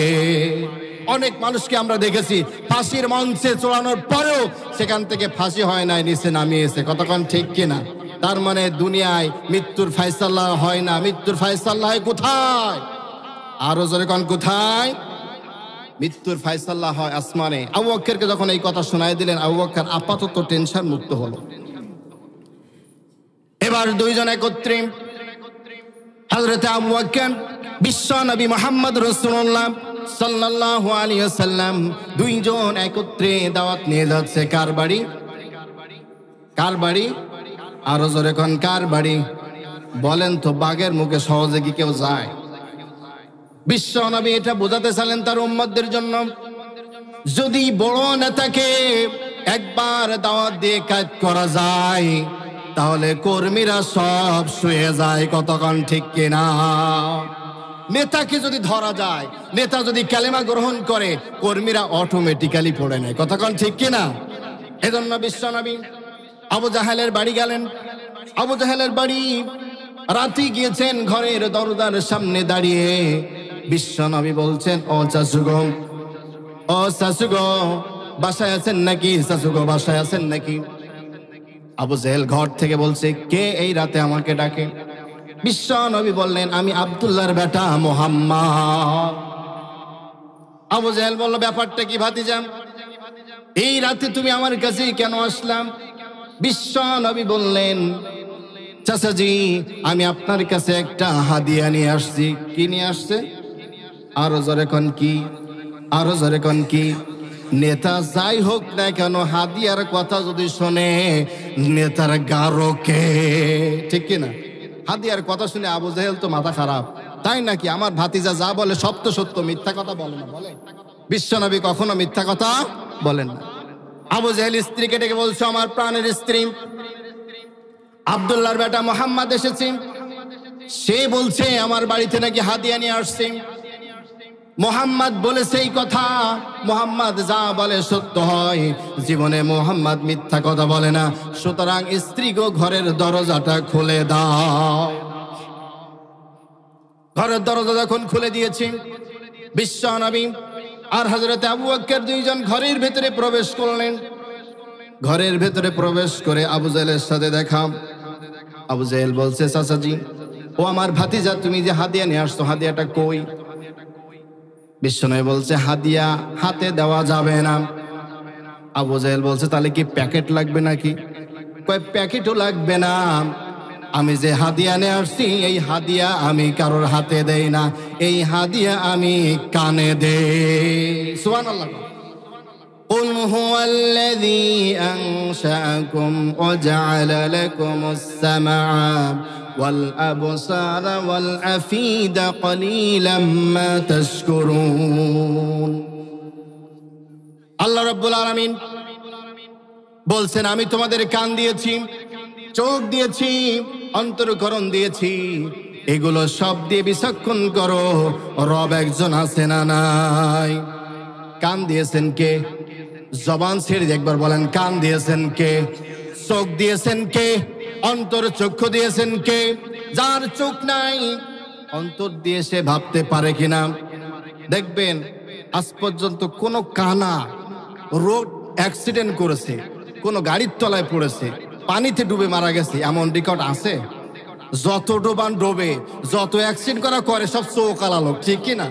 অনেক মানুষকে আমরা দেখেছি ফাঁসির মঞ্চে চড়ানোর পরেও সেখান থেকে ফাঁসি হয় নাই, নিচে নামিয়েছে। কতক্ষণ ঠিক কিনা? তার মানে দুনিয়ায় মৃত্যুর ফায়সালা হয় না, মৃত্যুর ফায়সালা হয় কোথায়? আরো জোরে কোন কোথায়? মৃত্যুর ফায়সালা হয় আসমানে। আবু বকরকে যখন এই কথা শোনায় দিলেন, আবু বকর আপাতত টেনশন মুক্ত হলো। এবার দুইজন একত্রে হযরত আবু বকর বিশ্ব নবী মুহাম্মদ রাসূলুল্লাহ সাল্লাল্লাহু আলাইহি ওয়াসাল্লাম দুইজন একত্রে দাওয়াত নিয়ে যাচ্ছে। কার বাড়ি? কার বাড়ি? আরো জোরে কোন কার বাড়ি? বলেন তো, বাঘের মুখে সহজে কি কেউ যায়? বিশ্ব নবী এটা বোঝাতে চাইলেন তার উম্মতদের জন্য, যদি বড় নেতাকে একবার দাওয়াত দিয়ে কাজ করা যায় তাহলে কর্মীরা সব শুয়ে যায়। কতক্ষণ ঠিক কিনা? নেতাকে যদি ধরা যায়, নেতা যদি কালেমা গ্রহণ করে, কর্মীরা অটোমেটিক্যালি পড়ে নেয়। কতক্ষণ ঠিক কিনা? এজন্য বিশ্ব নবী আবু জাহেলের বাড়ি গেলেন। আবু জাহেলের বাড়ি রাতে গিয়েছেন, ঘরের দরজার সামনে দাঁড়িয়ে বিশ্ব নবী বলছেন, ও চাচুগো, ও চাচুগো, বাসায় আছেন নাকি? চাচুগো বাসায় আছেন নাকি? আবু জাহেল ঘর থেকে বলছে, কে এই রাতে আমাকে ডাকে? বিশ্ব নবী বললেন, আমি আব্দুল্লাহর বেটা মুহাম্মদ। আবু জাহেল বলল, ব্যাপারটা কি ভাতিজা? এই রাতে তুমি আমার কাছে কেন আসলাম? বিশ্ব নবী বললেন, চাচাজি, আমি আপনার কাছে একটা হাদিয়া নিয়ে আসছি। কি নিয়ে আসছে? আরো জোরে কোন কি? আরো জোরে কোন কি? নেতা যাই হোক না কেন, হাদিয়ার কথা যদি শোনে নেতার গারকে, ঠিক কিনা? হাদিয়ার কথা শুনে আবু জাহেল তো মাথা খারাপ, তাই নাকি? আমার ভাতিজা যা বলে সব তো সত্য, মিথ্যা কথা বলে না। বলে বিশ্বনবী কখনো মিথ্যা কথা বলেন না। আবু জাহেল স্ত্রীকে ডেকে বলছো, আমার প্রাণের স্ত্রী আব্দুল্লাহর বেটা মুহাম্মদ এসেছে, সে বলছে আমার বাড়িতে নাকি হাদিয়া নিয়ে আসছে। মুহাম্মদ বলেছে এই কথা, মুহাম্মদ যা বলে সত্য হয়, জীবনে মুহাম্মদ মিথ্যা কথা বলে না। সুতরাং স্ত্রীকে ঘরের দরজাটা খুলে দাও। ঘরের দরজা যখন খুলে দিয়েছি, বিশ্ব নবী আর হযরত আবু বকর দুইজন ঘরের ভেতরে প্রবেশ করলেন। ঘরের ভেতরে প্রবেশ করে আবু জাহেলের সাথে দেখা। আবু জাহেল বলছে, চাচাজি, ও আমার ভাতিজা, তুমি যে হাদিয়া নিয়ে আসছো, হাদিয়াটা কই? বিশ্বনবী বলছে, হাদিয়া হাতে দেওয়া যাবে না। আবু জাহেল বলছে, তাহলে কি প্যাকেট লাগবে নাকি? কয়, প্যাকেটও লাগবে না, আমি যে হাদিয়া নিয়ে আসছি এই হাদিয়া আমি কারোর হাতে দেই না, এই হাদিয়া আমি কানে দেই। সুবহানাল্লাহ। قل هو الذي أنشأكم وجعل لكم السمع والأبصار والأفئدة قليلا ما تشكرون। আল্লাহ রাব্বুল আলামিন বলছেন, আমি তোমাদের কান দিয়েছি, চোখ দিয়েছি, অন্তরকরণ দিয়েছি, এগুলো সব দিয়ে বিচক্ষণ করো রব একজন আছে না নাই? কান দিয়েছেন কে? জবান ছেড়ে একবার বলেন, কান দিয়েছেন কে? চোখ দিয়েছেন কে? অন্তর চক্ষু দিয়েছেন কে? যার চোখ নাই অন্তর দিয়ে সে ভাবতে পারে কিনা? দেখবেন আজ পর্যন্ত কোন কানা রোড অ্যাক্সিডেন্ট করেছে, কোন গাড়ির তলায় পড়েছে, পানিতে ডুবে মারা গেছে, এমন রেকর্ড আছে? যত ডোবান ডোবে, যত অ্যাক্সিডেন্ট করা করে সব চোখালা লোক, ঠিক কিনা?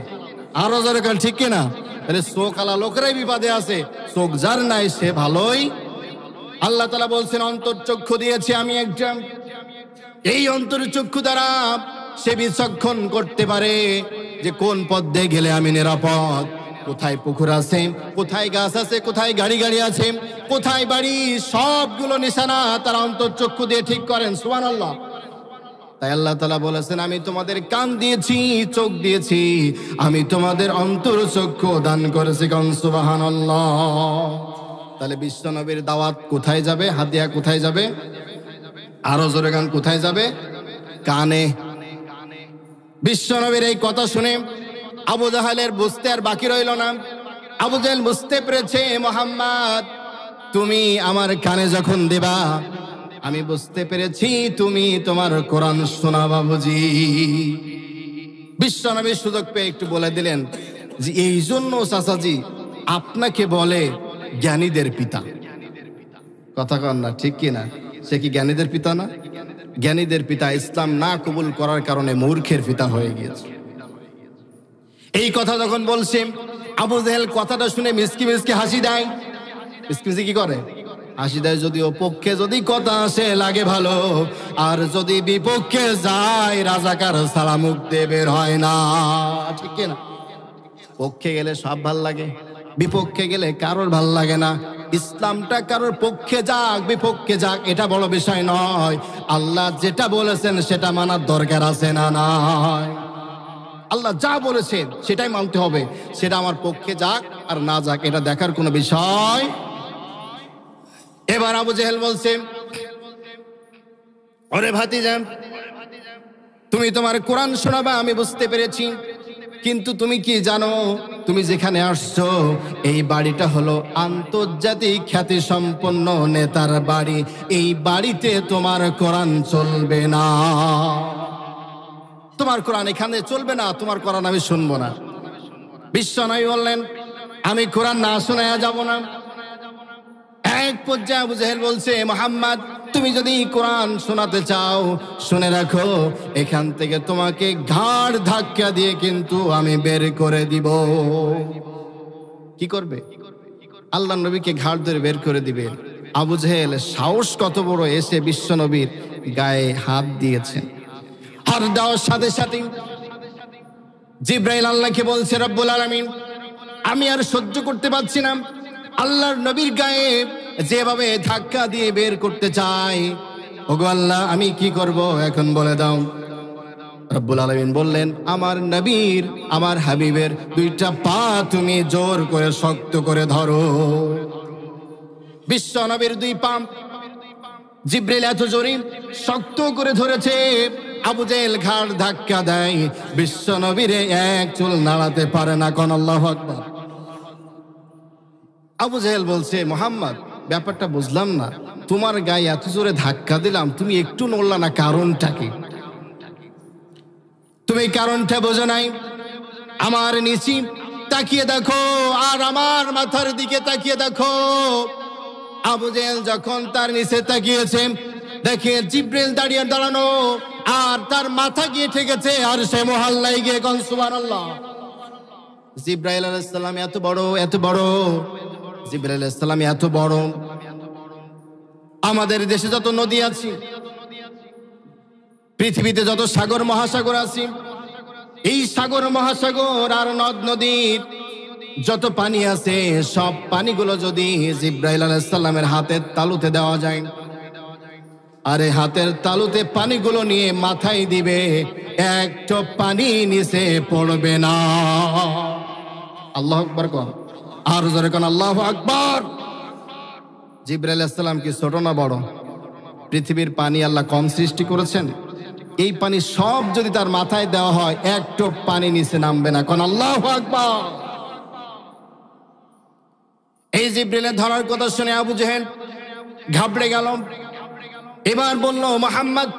আরো যারা ঠিক কিনা? চোখালা লোকেরাই বিপদে আছে, চোখ যার নাই সে ভালোই। আল্লাহ তাআলা বলছেন, অন্তর চক্ষু দিয়েছি আমি একজন, এই অন্তর চক্ষু দ্বারা সে বিচক্ষণ করতে পারে যে কোন পথ দিয়ে গেলে আমি নিরাপদ, কোথায় পুকুর আছে, কোথায় গাছ আছে, কোথায় গাড়ি গাড়ি আছে, কোথায় বাড়ি, সবগুলো নিশানা তারা অন্তর চক্ষু দিয়ে ঠিক করেন। সুবহানাল্লাহ। তাই আল্লাহ তাআলা বলেছেন, আমি তোমাদের কান দিয়েছি, চোখ দিয়েছি, আমি তোমাদের অন্তর চক্ষু দান করেছি। কারণ সুবহানাল্লাহ। তাহলে বিশ্বনবীর দাওয়াত কোথায় যাবে? হাদিয়া কোথায় যাবে? আরো জোরে গান কোথায় যাবে? কানে। বিশ্বনবীর এই কথা শুনে আবু জাহেলের বুঝতে আর বাকি রইল না। আবু জাহেল বুঝতে পেরেছে, মুহাম্মদ তুমি আমার কানে যখন দেবা, আমি বুঝতে পেরেছি তুমি তোমার কোরআন শোনাবা বুঝি। বিশ্বনবী সুযোগ পেয়ে একটু বলে দিলেন যে এই জন্য চাচাজি আপনাকে বলে জ্ঞানীদের পিতা। কথা কন না, ঠিক কিনা? সে কি জ্ঞানীদের পিতা না? জ্ঞানীদের পিতা ইসলাম না কবুল করার কারণে মূর্খের পিতা হয়ে গিয়েছে। এই কথা যখন বলছে, আবু জাহেল কথাটা শুনে মিসকি মিসকি হাসি দেয়। মিসকি মিসকি কি করে? হাসি দেয়। যদিও পক্ষে যদি কথা আসে লাগে ভালো, আর যদি বিপক্ষে যায় রাজাকার ছাড়া মুখ দিয়ে বের হয় না, ঠিক কিনা? পক্ষে গেলে সব ভাল লাগে, বিপক্ষে গেলে কারোর ভাল লাগে না। ইসলামটা কারোর পক্ষে যাক বিপক্ষে যাক এটা বড় বিষয় নয়। আল্লাহ যেটা বলেছেন সেটা মানার দরকার আছে না নয়? আল্লাহ যা বলেছেন সেটাই মানতে হবে। সেটা আমার পক্ষে যাক আর না যাক এটা দেখার কোনো বিষয়। এবার আবু জাহেল বলছে, ওরে ভাতিজা, তুমি তোমার কোরআন শোনাবা আমি বুঝতে পেরেছি, কিন্তু তুমি কি জানো তুমি যেখানে আসছো এই বাড়িটা হলো আন্তর্জাতিক খ্যাতি সম্পন্ন নেতার বাড়ি। এই বাড়িতে তোমার কোরআন চলবে না। তোমার কোরআন এখানে চলবে না, তোমার কোরআন আমি শুনবো না। বিশ্বনবী বললেন, আমি কোরআন না শোনায়া যাব না। এক পর্যায়ে আবু জাহেল বলছে, মুহাম্মদ তুমি যদি কোরআন শোনাতে চাও শুনে রাখো, এখান থেকে তোমাকে ঘাড় ধাক্কা দিয়ে কিন্তু আমি বের করে দিব। কি করবে? আল্লাহ নবীকে ঘাড় ধরে বের করে দিবে। আবু জাহেল সাহস কত বড়, এসে বিশ্বনবীর গায়ে হাত দিয়েছে। হাত দেওয়ার সাথে সাথে জিবরাইল আল্লাহকে বলছে, রব্বুল আলামিন আমি আর সহ্য করতে পারছি না, আল্লাহর নবীর গায়ে যেভাবে ধাক্কা দিয়ে বের করতে চাই, ওগো আল্লাহ আমি কি করব এখন বলে দাও। রব্বুল আলামিন বললেন, আমার নবীর আমার হাবিবের দুইটা পা তুমি জোর করে শক্ত করে ধরো। বিশ্ব নবীর দুই পা জিবরাইল এত জোরে শক্ত করে ধরেছে, আবু জাহেল ঘাড় ধাক্কা দেয়, বিশ্ব নবীরে এক চুল নাড়াতে পারে না। কোন আল্লাহু আকবার। আবু জাহেল বলছে, মুহাম্মদ ব্যাপারটা বুঝলাম না, তোমার গায়ে এত জোরে ধাক্কা দিলাম তুমি একটু নড়লা না, কারণটা কি? তুমি কারণটা বোঝো নাই? আমার নিচে তাকিয়ে দেখো আর আমার মাথার দিকে তাকিয়ে দেখো। আবু জাহেল যখন তার নিচে তাকিয়েছে দেখে জিবরাইল দাঁড়ানো, আর তার মাথা গিয়ে ঠেকেছে আর সে মহল্লায় গিয়ে কোন সুবহানাল্লাহ। জিবরাইল আলাইহিস সালাম এত বড়, জিবরাইল আলাইহিস সালাম এত বড়। আমাদের দেশে যত নদী আছে, পৃথিবীতে যত সাগর মহাসাগর আছে, এই সাগর মহাসাগর আর নদ নদীর যত পানি আছে সব পানিগুলো যদি জিবরাইল আলাইহিস সালামের হাতের তালুতে দেওয়া যায়, আরে হাতের তালুতে পানিগুলো নিয়ে মাথায় দিবে, একটা পানি নিচে পড়বে না। আল্লাহু আকবার কোন, আর জোরে কোন আল্লাহু আকবার। জিবরাইল আলাইহিস সালাম কি ছোট না বড়? পৃথিবীর পানি আল্লাহ কম সৃষ্টি করেছেন? এই পানি সব যদি তার মাথায় দেওয়া হয় একটু পানি নিচে নামবে না। কোন আল্লাহু আকবার। এই জিবরাইলের ধরার কথা শুনে আবু জাহেল ঘাবড়ে গেল। এবার বলল, মুহাম্মদ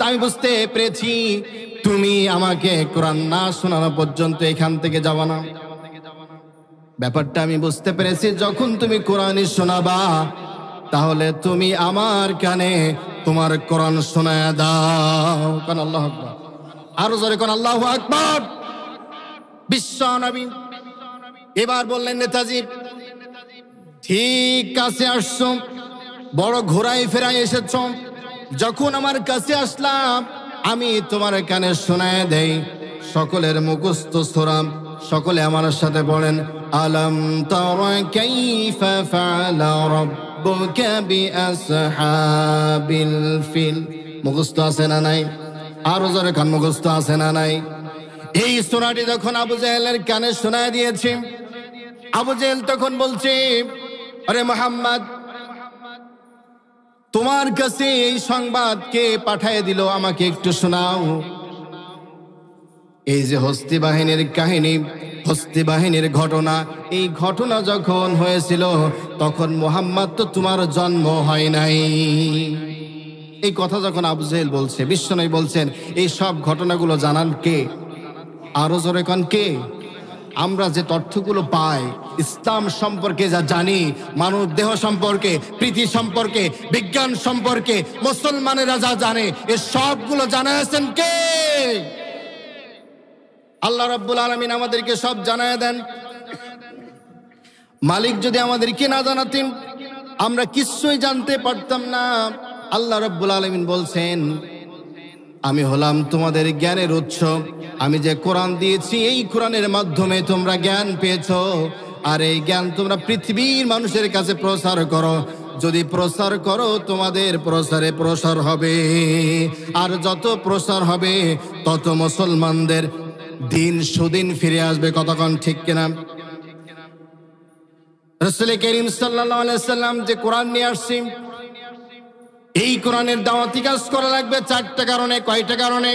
আমি বুঝতে পেরেছি তুমি আমাকে কোরআন না শোনানো পর্যন্ত এখান থেকে যাবা না। ব্যাপারটা আমি বুঝতে পেরেছি, যখন তুমি কোরআনই শোনাবা তাহলে তুমি আমার কানে তোমার কোরআন শোনায়া দাও। কোন আল্লাহু আকবার। আরো জোরে কোন আল্লাহু আকবার। বিশ্ব নবী এবার বললেন, নেতাজি ঠিক কাছে আসছো, বড় ঘোরায় ফেরায় এসেছ, যখন আমার কাছে আসলাম আমি তোমার কানে শোনায় দেই। সকলের মুখস্থ সূরা, সকলে আমার সাথে পড়েন, আলাম তারা কাইফা ফাআলা রাব্বুকা বিআসহাবিল ফিল। মুখস্থ আছে না নাই? আরো জোরে কান, মুখস্থ আছে না নাই? এই সূরাটি যখন আবু জাহেলের কানে শোনায় দিয়েছে, আবু জাহেল তখন বলছে, আরে মুহাম্মদ তোমার কাছে এই সংবাদ কে পাঠিয়ে দিল আমাকে একটু শোনাও। এই যে হস্তি বাহিনীর কাহিনী, হস্তি বাহিনীর ঘটনা, এই ঘটনা যখন হয়েছিল তখন মুহাম্মদ তো তোমার জন্ম হয় নাই। এই কথা যখন আবু জেহেল বলছে, বিশ্বনবী বলছেন এই সব ঘটনাগুলো জানান কে? আরো জোরে কোন কে? আমরা যে তথ্যগুলো পাই ইসলাম সম্পর্কে, যা জানি, মানব দেহ সম্পর্কে, পৃথিবী সম্পর্কে, বিজ্ঞান সম্পর্কে মুসলমানেরা যা জানে, এ সবগুলো জানাচ্ছেন কে? আল্লাহ রাব্বুল আলামিন আমাদেরকে সব জানায় দেন। মালিক যদি আমাদেরকে না জানাতেন আমরা কিছুই জানতে পারতাম না। আল্লাহ রাব্বুল আলামিন বলছেন, আমি হলাম তোমাদের জ্ঞানের উৎস। আমি যে কোরআন দিয়েছি এই কোরআনের মাধ্যমে তোমরা জ্ঞান পেয়েছো, আর এই জ্ঞান তোমরা পৃথিবীর মানুষের কাছে প্রচার করো। যদি প্রচার করো তোমাদের প্রচারে প্রসার হবে, আর যত প্রসার হবে তত মুসলমানদের দিন সুদিন ফিরে আসবে। কতক্ষণ ঠিক কিনা? রাসূল করিম সাল্লাল্লাহু আলাইহি সাল্লাম যে কোরআন নিয়ে আসছেন, এই কোরআনের দাওয়াতি কাজ করা লাগবে চারটা কারণে। কয়টা কারণে?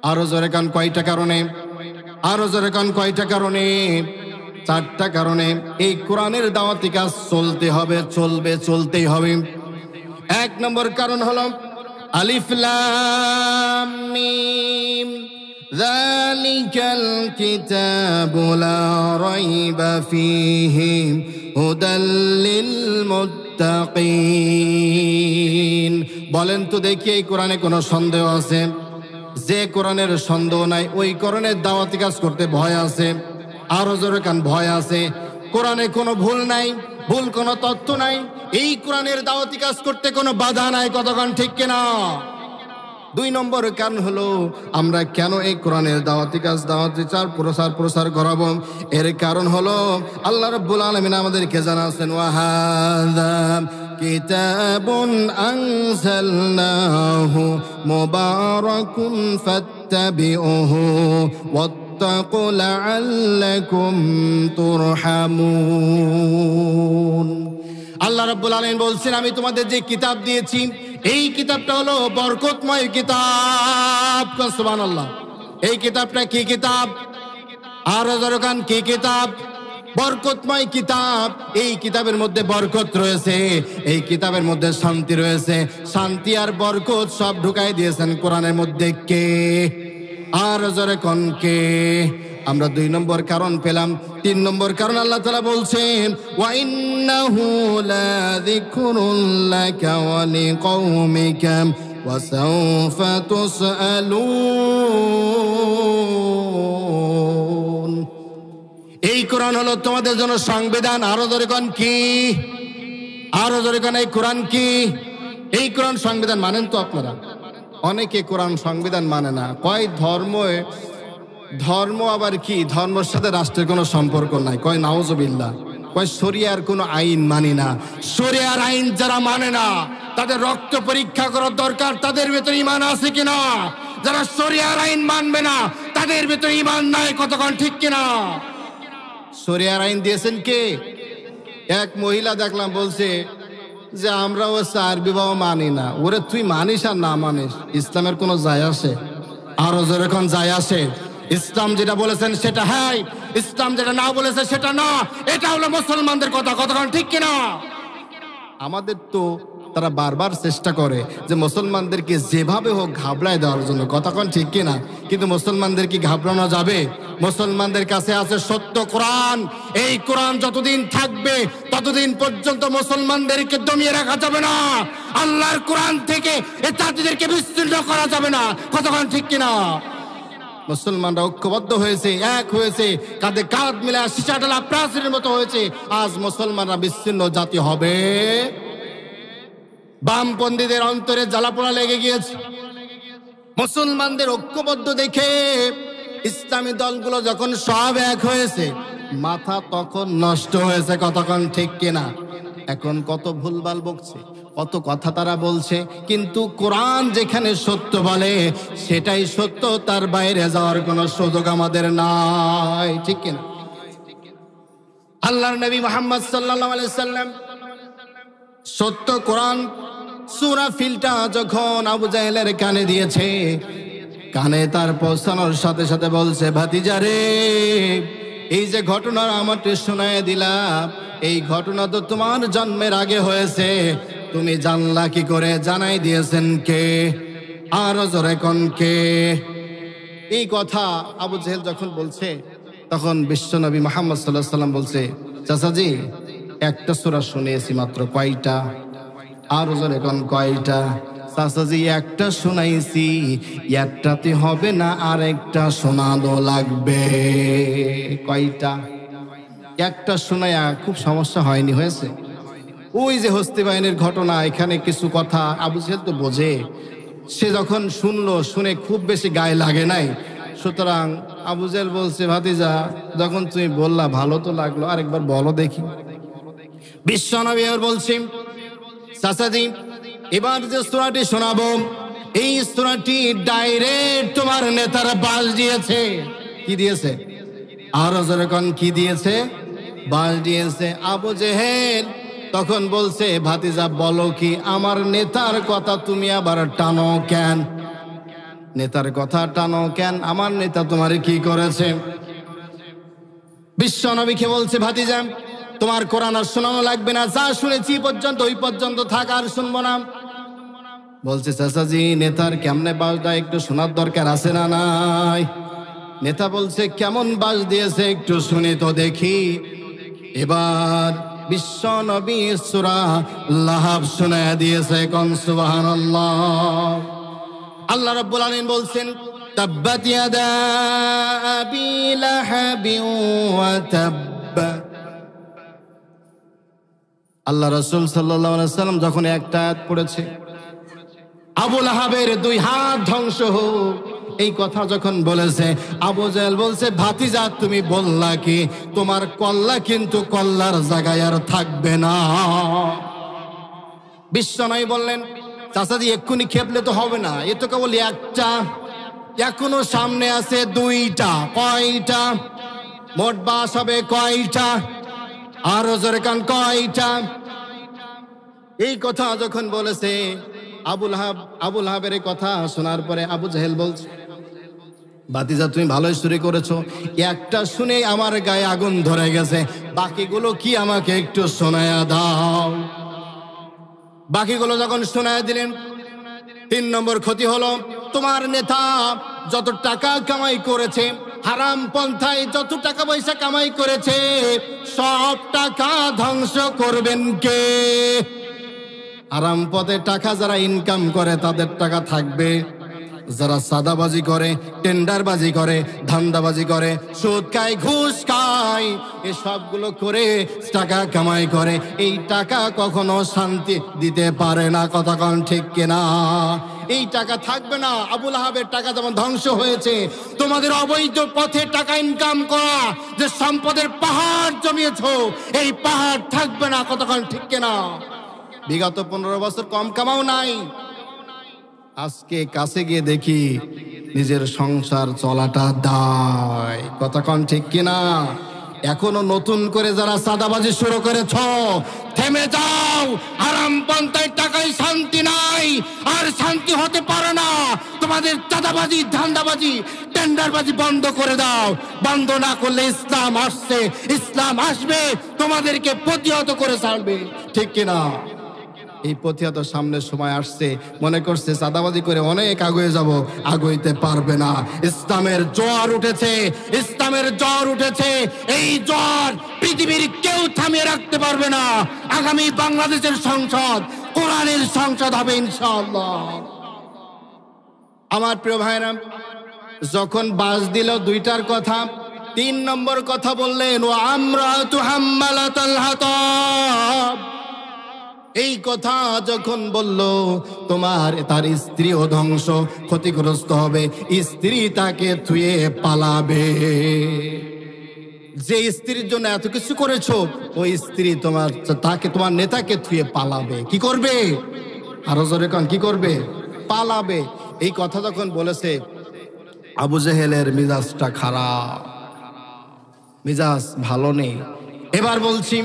আরো জোরে কান, কয়টা কারণে? আরো জোরে কান, কয়টা কারণে? চারটা কারণে এই কোরআনের দাওয়াতি কাজ চলতে হবে, চলবে, চলতেই হবে। এক নম্বর কারণ হলো আলিফ লাম মিম যালিকাল কিতাবু লা রাইবা ফীহি হুদাল লিল মুত্তাকিন। বলেন তো দেখি এই কোরআনে কোনো সন্দেহ আছে? যে কোরআনের সন্দেহ নাই ওই কোরআনের দাওয়াতি কাজ করতে ভয় আছে। আরো জোরে কান, ভয় আছে। কোরআনে কোনো ভুল নাই, ভুল কোনো তথ্য নাই। এই কোরআনের দাওয়াতি কাজ করতে কোনো বাধা নাই। কতক্ষণ ঠিক কিনা? দুই নম্বর কারণ হলো আমরা কেন এই কোরআনের দাওয়াতি কাজ, দাওয়াতি প্রসার করাবো? এর কারণ হলো আল্লাহ রাব্বুল আলামিন আমাদেরকে জানাচ্ছেন, ওয়াহাযা কিতাবুন আনজালনাহু মুবারাকুন ফাত্তাবিউহু ওয়াত্তাকু লাআল্লাকুম তুরহামুন। আল্লাহ রাব্বুল আলামিন বলছেন, আমি তোমাদের যে কিতাব দিয়েছি এই কিতাবটা হলো বরকতময় কিতাব। সুবহানাল্লাহ। এই কিতাবটা কি কিতাব? আরো জোরে কান, কি কিতাব? বরকতময় কিতাব। এই কিতাবের মধ্যে বরকত রয়েছে, এই কিতাবের মধ্যে শান্তি রয়েছে। শান্তি আর বরকত সব ঢুকাই দিয়েছেন কোরআনের মধ্যে। কে? আর জোরে কোন কে? আমরা দুই নম্বর কারণ পেলাম। তিন নম্বর কারণ আল্লাহ তাআলা বলছেন, ওয়া ইন্নাহু লাযিকরুন লাকা ওয়া লিকাওমিকা ওয়া সাওফা তুসআলুন। এই কোরআন হলো তোমাদের জন্য সংবিধান। আরো জোরে কোন কি? আরো জোরে কোন, এই কোরআন কি? এই কোরআন সংবিধান মানেন তো আপনারা? অনেকে কোরআন সংবিধান মানে না, কয় ধর্ম আবার কি? ধর্মের সাথে রাষ্ট্রের কোনো সম্পর্ক নাই, কয় নাউজুবিল্লাহ। কয় শরিয়ার কোনো আইন মানি না। শরিয়ার আইন যারা মানে না তাদের রক্ত পরীক্ষা করার দরকার, তাদের ভেতরে ঈমান আছে কিনা। যারা শরিয়ার আইন মানবে না তাদের ভেতরে ঈমান নাই। কতক্ষণ ঠিক কিনা? শরিয়ার আইন দিয়েছেন কে? এক মহিলা দেখলাম বলছে যে আমরাও চার বিবাহ মানি না। ওরে তুই মানিস আর না মানিস, ইসলামের কোনো যায় আসে? আরো জোরে কোন, যায় আসে? ইসলাম যেটা বলেছেন সেটা হ্যাঁ, ইসলাম যেটা না বলেছে সেটা না। এটা হলো মুসলমানদের কথা। কতক্ষণ ঠিক কিনা? আমাদের তো তারা বারবার চেষ্টা করে যে মুসলমানদেরকে যেভাবে হোক ঘাবড়ায় দেওয়ার জন্য। কতক্ষণ ঠিক কিনা? কিন্তু মুসলমানদের কি ঘাবড়ানো যাবে? মুসলমানদের কাছে আছে সত্য কোরআন। এই কোরআন যতদিন থাকবে ততদিন পর্যন্ত মুসলমানদেরকে দমিয়ে রাখা যাবে না। আল্লাহর কোরআন থেকে এই জাতিদেরকে বিচ্ছিন্ন করা যাবে না। কতক্ষণ ঠিক কিনা? মুসলমানরা ঐক্যবদ্ধ হয়েছে, এক হয়েছে, কাঁধে কাঁধ মিলে সিসাডালা প্রাচীরের মতো হয়েছে। আজ মুসলমানরা বিচ্ছিন্ন জাতি হবে? বামপন্থীদের অন্তরে জ্বালাপোড়া লেগে গিয়েছে। মুসলমানদের ঐক্যবদ্ধ দেখে ইসলামী দলগুলো যখন সব এক হয়েছে মাথা তখন নষ্ট হয়েছে। কতক্ষণ ঠিক কিনা? এখন কত ভুলভাল বকছে, কত কথা তারা বলছে, কিন্তু কোরআন যেখানে সত্য বলে সেটাই সত্য, তার বাইরে যাওয়ার কোনো সুযোগ আমাদের নাই। ঠিক কিনা? আল্লাহর নবী মুহাম্মদ সাল্লাল্লাহু আলাইহি সাল্লাম সত্য কোরআন সূরা ফিলটা যখন আবু জাহেলের কানে দিয়েছে, কানে তার পৌঁছানোর সাথে সাথে বলছে, ভাতিজা রে, এই যে ঘটনা আমাকে শোনায় দিলা, এই ঘটনা তো তোমার জন্মের আগে হয়েছে, তুমি জানলা কি করে? জানাই দিয়েছেন কে? আরো জোরে কোন কে? এই কথা আবু জাহেল যখন বলছে, তখন বিশ্বনবী মুহাম্মদ সাল্লাল্লাহু আলাইহি সাল্লাম বলছে, চাচাজি একটা সূরা শুনিয়েছি মাত্র। কয়টা? আরো জোরে কোন কয়টা? চাচাজি একটা শোনাইছি, একটাতে হবে না, আরেকটা শোনানো লাগবে। কয়টা? একটা শোনায়া খুব সমস্যা হয়নি, হয়েছে? ওই যে হস্তি বাহিনীর ঘটনা, এখানে কিছু কথা আবু জাহেল তো বোঝে, সে যখন শুনলো, শুনে খুব বেশি গায়ে লাগে নাই। সুতরাং আবু জাহেল বলছে, ভাতিজা যখন তুমি বললা ভালো তো লাগলো, আরেকবার বলো দেখি। বিশ্বনবী বলছি, চাচাজি এবার যে সূরাটি শোনাবো, এই সূরাটি ডাইরেক্ট তোমার নেতার বাস দিয়েছে। কি দিয়েছে? আরো যখন কি দিয়েছে? বাস দিয়েছে। আবু জাহেল তখন বলছে, ভাতিজা বলো কি, আমার নেতার কথা তুমি আবার টানো কেন? নেতার কথা টানো কেন? আমার নেতা তোমার কি করেছে? বিশ্বনবীকে বলছে, ভাতিজা তোমার কোরআন আর শোনানো লাগবে না, যা শুনেছি পর্যন্ত ওই পর্যন্ত থাক, আর শুনবো না। বলছে, চাচাজি নেতার কেমনে বাস দেয় একটু শোনার দরকার আছে না নাই? নেতা বলছে, কেমন বাস দিয়েছে একটু শুনি তো দেখি। এবার বিশ্বনবী সূরা লাহাব শোনায়া দিয়েছে। কোন সুবহানাল্লাহ। আল্লাহ রাব্বুল আলামিন বলছেন, তাব্বাত ইয়াদা আবি লাহাবিন ওয়া তাব্ব। আল্লাহ রাসূল সাল্লাল্লাহু আলাইহি ওয়াসাল্লাম যখন একটা আয়াত পড়েছে, আবু লাহাবের দুই হাত ধ্বংস হোক, এই কথা যখন বলেছে, আবু জাহেল বলছে, ভাতিজা তুমি বললা কি, তোমার কল্লা কিন্তু কল্লার জায়গায় আর থাকবে না। বিশ্বনবী বললেন, চাচাজি এক্ষুনি খেপলে তো হবে না, এ তো কেবল একটা, এখনো সামনে আছে দুইটা। কয়টা? মোট বাস হবে কয়টা? আরো জোরে কান, কয়টা? এই কথা যখন বলেছে আবু লাহাবের কথা শোনার পরে আবু জাহেল বলছে, ভাতিজা তুমি ভালোই চুরি করেছো, একটা শুনে আমার গায়ে আগুন ধরে গেছে, বাকিগুলো কি আমাকে একটু শোনায়া দাও। বাকিগুলো যখন শোনায়া দিলেন, 3 নম্বর ক্ষতি হলো, তোমার নেতা যত টাকা কামাই করেছে, হারাম পন্থায় যত টাকা পয়সা কামাই করেছে, সব টাকা ধ্বংস করবেন কে? হারাম পথে টাকা যারা ইনকাম করে তাদের টাকা থাকবে, যারা সাদাবাজি করে, টেন্ডারবাজি করে, ধান্দাবাজি করে, সুদ খায়, ঘুষ খায়, এই সবগুলো করে টাকা কামাই করে, এই টাকা কখনো শান্তি দিতে পারে না। কথা কোন ঠিক কিনা? এই টাকা থাকবে না। আবু লাহাবের টাকা যেমন ধ্বংস হয়েছে, তোমাদের অবৈধ পথে টাকা ইনকাম করা যে সম্পদের পাহাড় জমিয়েছো, এই পাহাড় থাকবে না। কথা কোন ঠিক কিনা? বিগত 15 বছর কম কামাও নাই, আজকে কাছে গিয়ে দেখি নিজের সংসার চলাটা দায়। কথা কোন ঠিক কিনা? এখনো নতুন করে যারা সাদাবাজি শুরু করেছ, থেমে যাও। হারাম পন্থায় টাকায় শান্তি নাই, আর শান্তি হতে পারে না। তোমাদের চাঁদাবাজি, ধান্দাবাজি, টেন্ডারবাজি বন্ধ করে দাও। বন্ধ না করলে ইসলাম আসছে, ইসলাম আসবে, তোমাদেরকে প্রতিহত করে ছাড়বে। ঠিক কিনা? এই প্রতিহত সামনের সময় আসছে, মনে করছে চাঁদাবাজি করে অনেক আগুয়ে যাব, আগুইতে পারবে না। ইসলামের জোয়ার উঠেছে, ইসলামের জ্বর উঠেছে। এই জ্বর পৃথিবীর কেউ থামিয়ে রাখতে পারবে না। আগামী বাংলাদেশের সংসদ কোরআনের সংসদ হবে ইনশাআল্লাহ। আমার প্রিয় ভাইরা, যখন বাস দিল দুইটার কথা, 3 নম্বর কথা বললেন, ওয়া আমরাতু হাম্মালাতাল হাতাব। এই কথা যখন বলল, তোমার তার স্ত্রীও ধ্বংস, ক্ষতিগ্রস্ত হবে, স্ত্রী তাকে থুয়ে পালাবে। যে স্ত্রীর জন্য এত কিছু করেছো, ওই স্ত্রী তোমার নেতাকে থুয়ে পালাবে। কি করবে? আরো জোরে কান, কি করবে? পালাবে। এই কথা যখন বলেছে, আবু জাহেলের মিজাজটা খারাপ, মিজাজ ভালো নেই। এবার বলছি,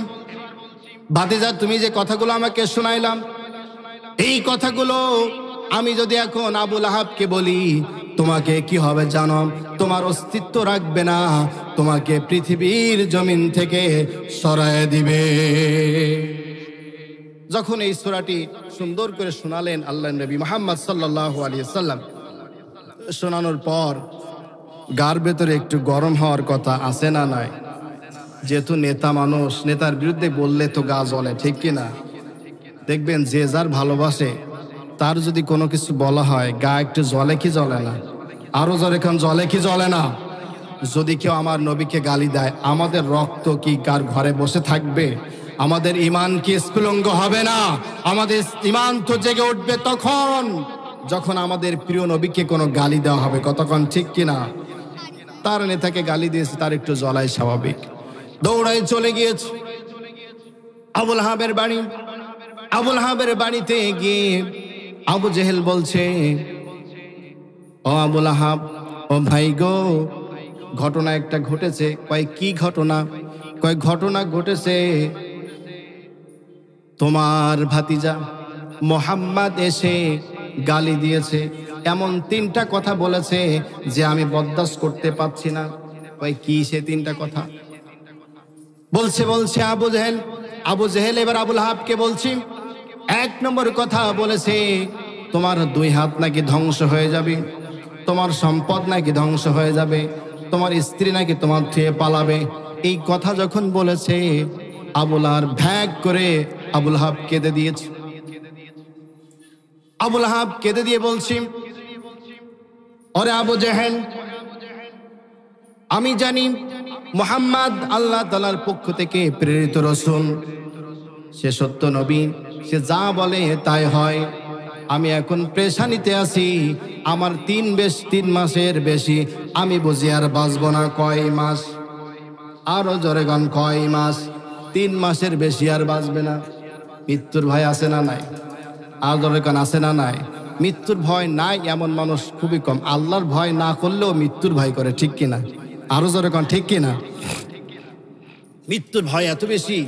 ভাতিজা, তুমি যে কথাগুলো আমাকে শোনাইলাম, এই কথাগুলো আমি যদি এখন আবু লাহাবকে বলি, তোমাকে কি হবে জানো? তোমার অস্তিত্ব রাখবে না, তোমাকে পৃথিবীর জমিন থেকে সরায় দিবে। যখন এই সূরাটি সুন্দর করে শোনালেন আল্লাহর নবী মুহাম্মদ সাল্লাল্লাহু আলাইহি ওয়াসাল্লাম, শোনানোর পর গার ভেতরে একটু গরম হওয়ার কথা আছে না নাই? যেহেতু নেতা মানুষ, নেতার বিরুদ্ধে বললে তো গা জ্বলে, ঠিক কিনা? দেখবেন যে যার ভালোবাসে তার যদি কোনো কিছু বলা হয় গা একটু জ্বলে কি জ্বলে না? আরো জোরে এখন জ্বলে কি জ্বলে না? যদি কেউ আমার নবীকে গালি দেয়, আমাদের রক্ত কি কার ঘরে বসে থাকবে? আমাদের ঈমান কি স্ফুলিঙ্গ হবে না? আমাদের ঈমান তো জেগে উঠবে তখন যখন আমাদের প্রিয় নবীকে কোনো গালি দেওয়া হবে, কতক্ষণ, ঠিক কিনা? তার নেতাকে গালি দিয়েছে, তার একটু জ্বলাই স্বাভাবিক। দৌড়াই চলে গিয়েছে আবু লাহাবের বাড়ি। আবু লাহাবের বাড়িতে গিয়ে আবু জেহেল বলছে, ও আবু লাহাব, ও ভাই গো, ঘটনা একটা ঘটেছে। কয় কি ঘটনা? কয় ঘটনা ঘটেছে, তোমার ভাতিজা মোহাম্মদ এসে গালি দিয়েছে, এমন 3টা কথা বলেছে যে আমি বরদাস্ত করতে পারছি না। কয় কি সে 3টা কথা? বলছে আবু জেহেল এবার আবু লাহাবকে বলছি, 1 নম্বর কথা বলেছে, তোমার 2 হাত নাকি ধ্বংস হয়ে যাবে, তোমার সম্পদ নাকি ধ্বংস হয়ে যাবে, তোমার স্ত্রী নাকি তোমার থেকে পালাবে। এই কথা যখন বলেছে, আবু লাহাব ভ্যাগ করে আবু লাহাব কেঁদে দিয়েছে। আবু লাহাব কেঁদে দিয়ে বলছি, ওরে আবু জেহেল, আমি জানি মুহাম্মদ আল্লাহ তাআলার পক্ষ থেকে প্রেরিত রাসূল, সে সত্য নবী, সে যা বলে তাই হয়। আমি এখন পেরেশানিতে আছি, আমার 3 মাসের বেশি আমি বুঝি আর বাঁচবো না। কয় মাস? আরো জোরে গান, কয় মাস? 3 মাসের বেশি আর বাঁচবে না। মৃত্যুর ভয় আছে না নাই? আর জোরে গান, আছে না নাই? মৃত্যুর ভয় নাই এমন মানুষ খুবই কম। আল্লাহর ভয় না করলেও মৃত্যুর ভয় করে, ঠিক কিনা? আরো জোরে গান, ঠিক কিনা? মৃত্যুর ভয় এত বেশি,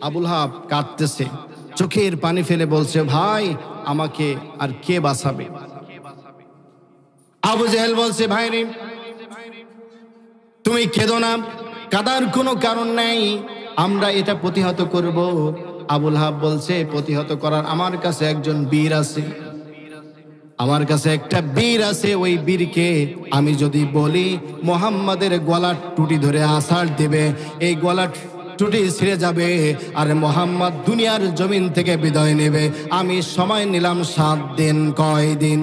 আবু লাহাব কাঁদতেছে, চোখের পানি ফেলে বলছে, ভাই আমাকে আর কে বাঁচাবে? আবু জেহেল বলছে, ভাই রে, তুমি কেঁদো না, কাঁদার কোনো কারণ নাই, আমরা এটা প্রতিহত করব। আবু লাহাব বলছে, প্রতিহত করার আমার কাছে একজন বীর আছে, আমার কাছে একটা বীর আছে। ওই বীরকে আমি যদি বলি মুহাম্মাদের গলার টুটি ধরে আছাড় দেবে, এই গলার টুটি ছিঁড়ে যাবে আর মুহাম্মদ দুনিয়ার জমিন থেকে বিদায় নেবে। আমি সময় নিলাম 7 দিন। কয় দিন?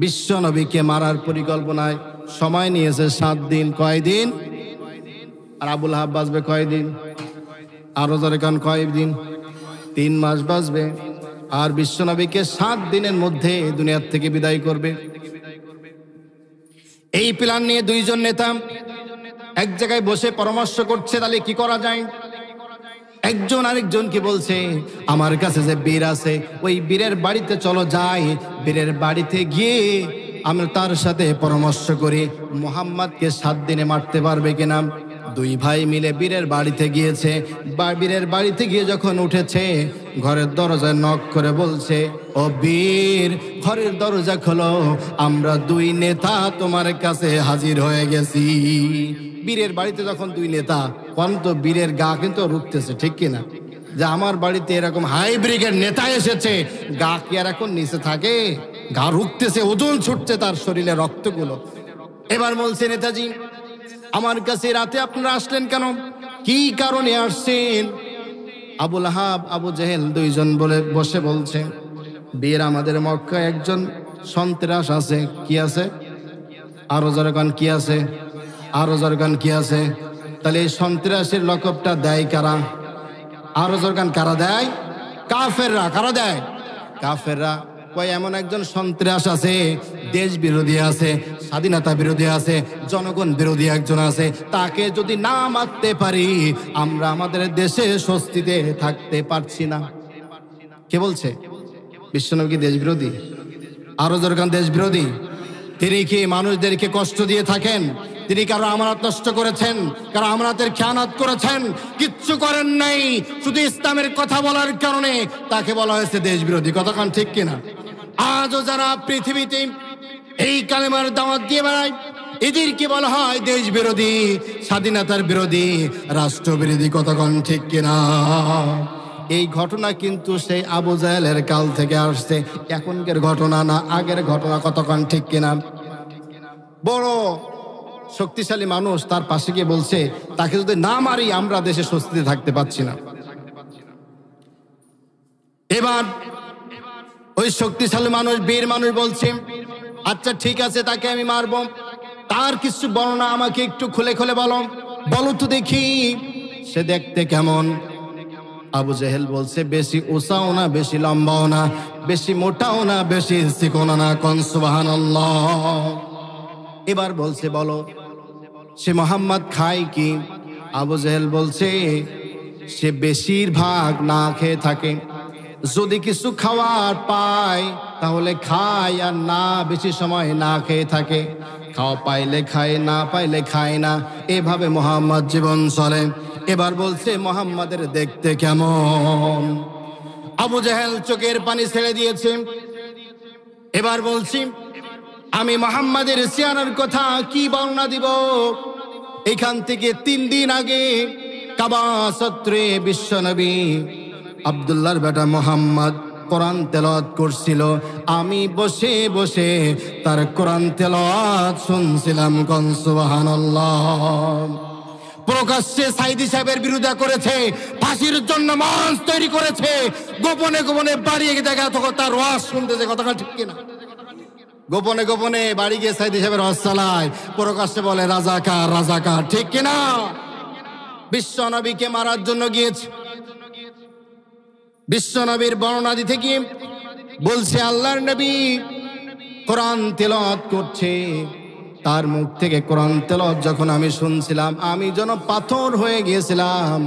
বিশ্ব নবীকে মারার পরিকল্পনায় সময় নিয়েছে 7 দিন। কয় দিন? আর আবু লাহাব বাঁচবে কয় দিন? আরো জোরে কান, কয় দিন? 3 মাস বাঁচবে। আর বিশ্ব নবীকে 7 দিনের মধ্যে দুনিয়ার থেকে বিদায় করবে। এই প্ল্যান নিয়ে 2 জন নেতা এক জায়গায় বসে পরামর্শ করছে, তাহলে কি করা যায়। একজন আরেকজনকে বলছে, আমার কাছে যে বীর আছে, ওই বীরের বাড়িতে চলো যাই, বীরের বাড়িতে গিয়ে আমরা তার সাথে পরামর্শ করি মুহাম্মদকে 7 দিনে মারতে পারবে কিনা। 2 ভাই মিলে বীরের বাড়িতে গিয়েছে। বীরের বাড়িতে গিয়ে যখন উঠেছে, ঘরের দরজায় নক করে বলছে, ও বীর, ঘরের দরজা খোলো, আমরা 2 নেতা তোমার কাছে হাজির হয়ে গেছি। বীরের বাড়িতে যখন 2 নেতা, তো বীরের গা কিন্তু রুখতেছে, ঠিক কিনা? যে আমার বাড়িতে এরকম হাই ব্রিগেড নেতা এসেছে, গা কি আর এখন নিচে থাকে? গা রুখতেছে, ওজন ছুটছে তার শরীরে রক্তগুলো। এবার বলছে, নেতাজি, আমার কাছে রাতে আপনারা আসলেন কেন? কি কারণে আসছেন? আবু লাহাব, আবু জেহেল 2 জন বলে বসে বলছে, বীর, আমাদের মক্কায় একজন সন্ত্রাস আছে। কি আছে? আরো জোরে গান, কি আছে? আরো জোরে গান, কি আছে? তাহলে এই সন্ত্রাসের লকবটা দেয় কারা? আরো জোরে গান, কারা দেয়? কাফেররা। কারা দেয়? কাফেররা। কয় এমন একজন সন্ত্রাস আছে, দেশ বিরোধী আছে, স্বাধীনতা বিরোধী আছে, জনগণ বিরোধী একজন আছে, তাকে যদি না মারতে পারি আমরা আমাদের দেশে স্বস্তিতে থাকতে পারছি না। কে বলছে? বিশ্বনবী কি দেশ বিরোধী? আরো জোরে গান, দেশ বিরোধী। তিনি কি মানুষদেরকে কষ্ট দিয়ে থাকেন? তিনি কারো আমানত নষ্ট করেছেন, কারো আমানতের খেয়ানত করেছেন? কিচ্ছু করেন নাই। শুধু ইসলামের কথা বলার কারণে তাকে বলা হয়েছে দেশ বিরোধী। কতক্ষণ ঠিক কিনা? আজও যারা পৃথিবীতে এই কালেমার দাওয়াত দিয়ে বেড়ায়, এদেরকে বলা হয় দেশ বিরোধী, স্বাধীনতার বিরোধী, রাষ্ট্রবিরোধী। কতক্ষণ ঠিক কিনা? এই ঘটনা কিন্তু সেই আবু জাহেলের কাল থেকে আসছে, এখনকার ঘটনা না, আগের ঘটনা। কতক্ষণ ঠিক কিনা? বড় শক্তিশালী মানুষ তার পাশে গিয়ে বলছে, তাকে যদি না মারি আমরা দেশে স্বস্তিতে থাকতে পারছি না। এবার ওই শক্তিশালী মানুষ, বীর মানুষ বলছে, আচ্ছা ঠিক আছে, তাকে আমি মারব। তার কিছু বর্ণনা আমাকে একটু খুলে খুলে বলো, বলো তো দেখি সে দেখতে কেমন। আবু জেহেল বলছে, বেশি উঁচাও না, বেশি লম্বাও না, বেশি মোটাও না, বেশি চিকনও না। কোন সুবহানাল্লাহ। এবার বলছে, বলো সে মোহাম্মদ খায় কি? আবু জেহেল বলছে, সে বেশিরভাগ না খেয়ে থাকে। যদি কিছু খাওয়ার পায় তাহলে খায়, আর না বেশি সময় না খেয়ে থাকে। খাওয়া পাইলে খায়, না পাইলে খায় না। এভাবে মোহাম্মদ জীবন চলে। এবার বলছে, মোহাম্মদের দেখতে কেমন? আবু জেহেল চোখের পানি ছেড়ে দিয়েছে। এবার বলছি, আমি মোহাম্মদের চেহারার কথা কি বর্ণনা দিব? এখান থেকে 3 দিন আগে কাবা চত্বরে বিশ্বনবী আব্দুল্লাহর বেটা মোহাম্মদ কোরআন তেলাওয়াত করছিল। আমি বসে বসে তার কোরআন তেলাওয়াত শুনছিলাম। কোন সুবহানাল্লাহ। প্রকাশ্যে সাইদি সাহেবের বিরোধিতা করেছে, ফাঁসির জন্য মঞ্চ তৈরি করেছে, গোপনে গোপনে বাড়ি গিয়ে দেখা তখন তার ওয়াজ শুনতেছে। কথা ঠিক কিনা? গোপনে গোপনে বাড়ি গিয়ে সাইদি সাহেবের ওয়াজ চালায়, প্রকাশ্যে বলে রাজাকার রাজাকার। ঠিক কিনা? বিশ্ব নবীকে মারার জন্য গিয়েছে। বিশ্ব নবীর বর্ণনা দিতে গিয়ে বলছে, আল্লাহর নবী কোরআন তেলাওয়াত করছে, তার মুখ থেকে কোরআন তেলাওয়াত যখন আমি শুনছিলাম, আমি যেন পাথর হয়ে গিয়েছিলাম।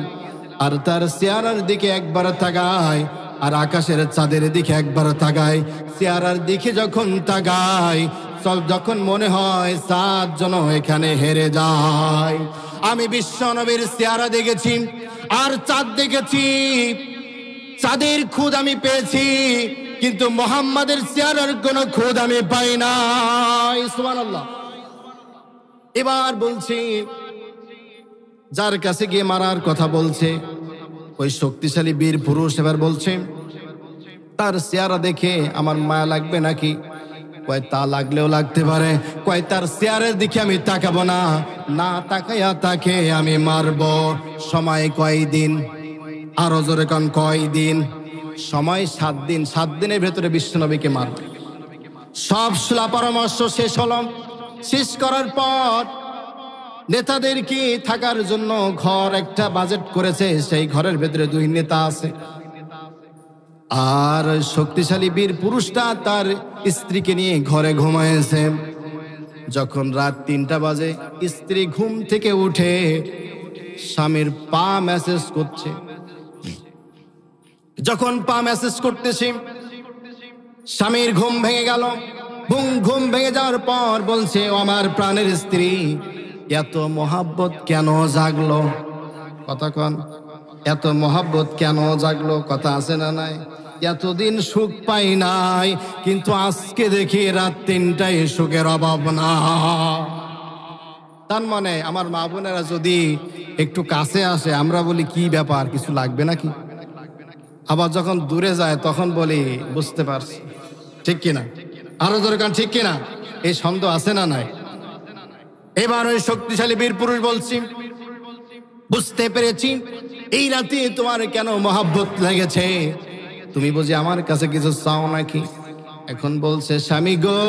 আর তার চেহারার দিকে একবার তাকাই, আর আকাশের চাঁদের দিকে একবার তাকাই। চেহারার দিকে যখন তাকাই, যখন মনে হয় চাঁদ যেন এখানে হেরে যায়। আমি বিশ্ব নবীর চেহারা দেখেছি আর চাঁদ দেখেছি। চাঁদের খুদ আমি পেয়েছি, কিন্তু মোহাম্মদের চেহারার কোনো খুদ আমি পাই না। সুবহানাল্লাহ। এবার বলছি, যার কাছে গিয়ে মারার কথা বলছে ওই শক্তিশালী বীর পুরুষ, এবার বলছে, তার চেহারা দেখে আমার মায়া লাগবে নাকি? কয়, তা লাগলেও লাগতে পারে। কয়, তার চেহারার দিকে আমি তাকাবো না, না তাকাইয়া তাকে আমি মারবো। সময় কয়দিন? আরো জোরে কান, কয়দিন? সময় 7 দিন। 7 দিনের ভেতরে বিশ্বনবীকে মারবে। সব সুলা পরামর্শ শেষ হলো। শেষ করার পর নেতাদেরকে থাকার জন্য ঘর একটা বাজেট করেছে, সেই ঘরের ভেতরে 2 নেতা আছে। আর শক্তিশালী বীর পুরুষটা তার স্ত্রীকে নিয়ে ঘরে ঘুমায়েছে। যখন রাত 3টা বাজে, স্ত্রী ঘুম থেকে উঠে স্বামীর পা ম্যাসেজ করছে। যখন পা ম্যাসেজ করতেছে, স্বামীর ঘুম ভেঙে গেল। ঘুম ভেঙে যাওয়ার পর বলছে, ও আমার প্রাণের স্ত্রী, এত মহাব্বত কেন জাগলো? কথা কন, এত মহাব্বত কেন জাগলো? কথা আছে না নাই? এতদিন সুখ পাই নাই, কিন্তু আজকে দেখি রাত 3টায় সুখের অভাব না। তার মানে আমার মা বোনেরা যদি একটু কাছে আসে, আমরা বলি কি ব্যাপার, কিছু লাগবে নাকি? আবার যখন দূরে যায় তখন বলি বুঝতে পারছি। ঠিক কিনা? আরো দরকার, ঠিক কিনা? এই সন্দেহ আছে না নাই? এবার ওই শক্তিশালী বীর পুরুষ বলছি, বুঝতে পেরেছি এই রাতে তোমার কেন মহাব্বত লেগেছে। তুমি বুঝি আমার কাছে কিছু চাও নাকি? এখন বলছে, স্বামী গো,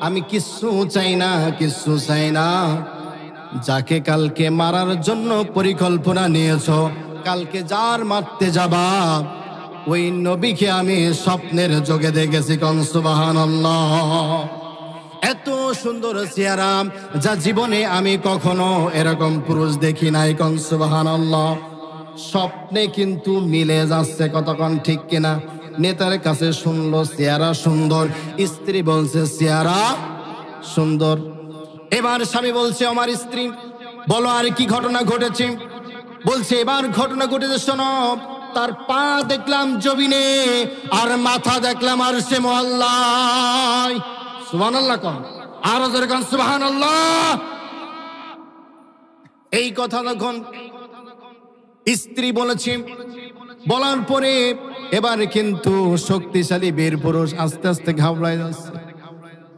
আমি কিচ্ছু চাই না, কিচ্ছু চাই না। যাকে কালকে মারার জন্য পরিকল্পনা নিয়েছো, কালকে যার মারতে যাবা, ওই নবীকে আমি স্বপ্নের যোগে দেখেছি। কোন সুবহানাল্লাহ। এত সুন্দর চেহারা যা জীবনে আমি কখনো এরকম পুরুষ দেখি নাই। কোন সুবহানাল্লাহ। স্বপ্নে কিন্তু মিলে যাচ্ছে। কতক্ষণ ঠিক কিনা? নেতার কাছে শুনলো চেহারা সুন্দর, স্ত্রী বলছে চেহারা সুন্দর। এবার স্বামী বলছে, আমার স্ত্রী বলো আর কি ঘটনা ঘটেছে। বলছে, এবার ঘটনা ঘটেছে শোনো। তার পা দেখলাম জমিনে আর মাথা দেখলাম আরশে মুআল্লায়। সুবহানাল্লাহ কোন, আর জোরে কোন সুবহানাল্লাহ। এই কথা যখন স্ত্রী বলেছে, বলার পরে এবার কিন্তু শক্তিশালী বীর পুরুষ আস্তে আস্তে ঘাবড়ায় যাচ্ছে।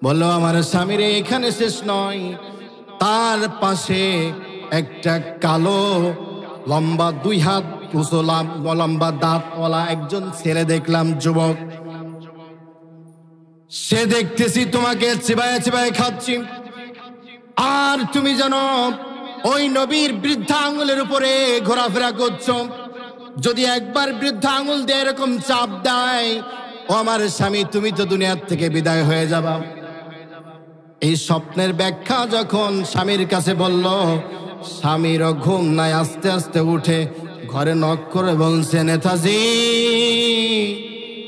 বললো, আমার স্বামীর এখানে শেষ নয়, তার পাশে একটা কালো লম্বা 2 হাত উঁচু লম্বা দাঁতওয়ালা একজন ছেলে দেখলাম, যুবক। সে দেখতেছি তোমাকে চিবায়ে চিবায়ে খাচ্ছি, আর তুমি যেন ওই নবীর বৃদ্ধা আঙুলের উপরে ঘোরাফেরা করছো। যদি একবার বৃদ্ধা আঙুল দিয়ে এরকম চাপ দেয়, ও আমার স্বামী, তুমি তো দুনিয়ার থেকে বিদায় হয়ে যাবা। এই স্বপ্নের ব্যাখ্যা যখন স্বামীর কাছে বলল, স্বামীরও ঘুম নাই, আস্তে আস্তে উঠে ঘরে নক করে বলছে, নেতাজি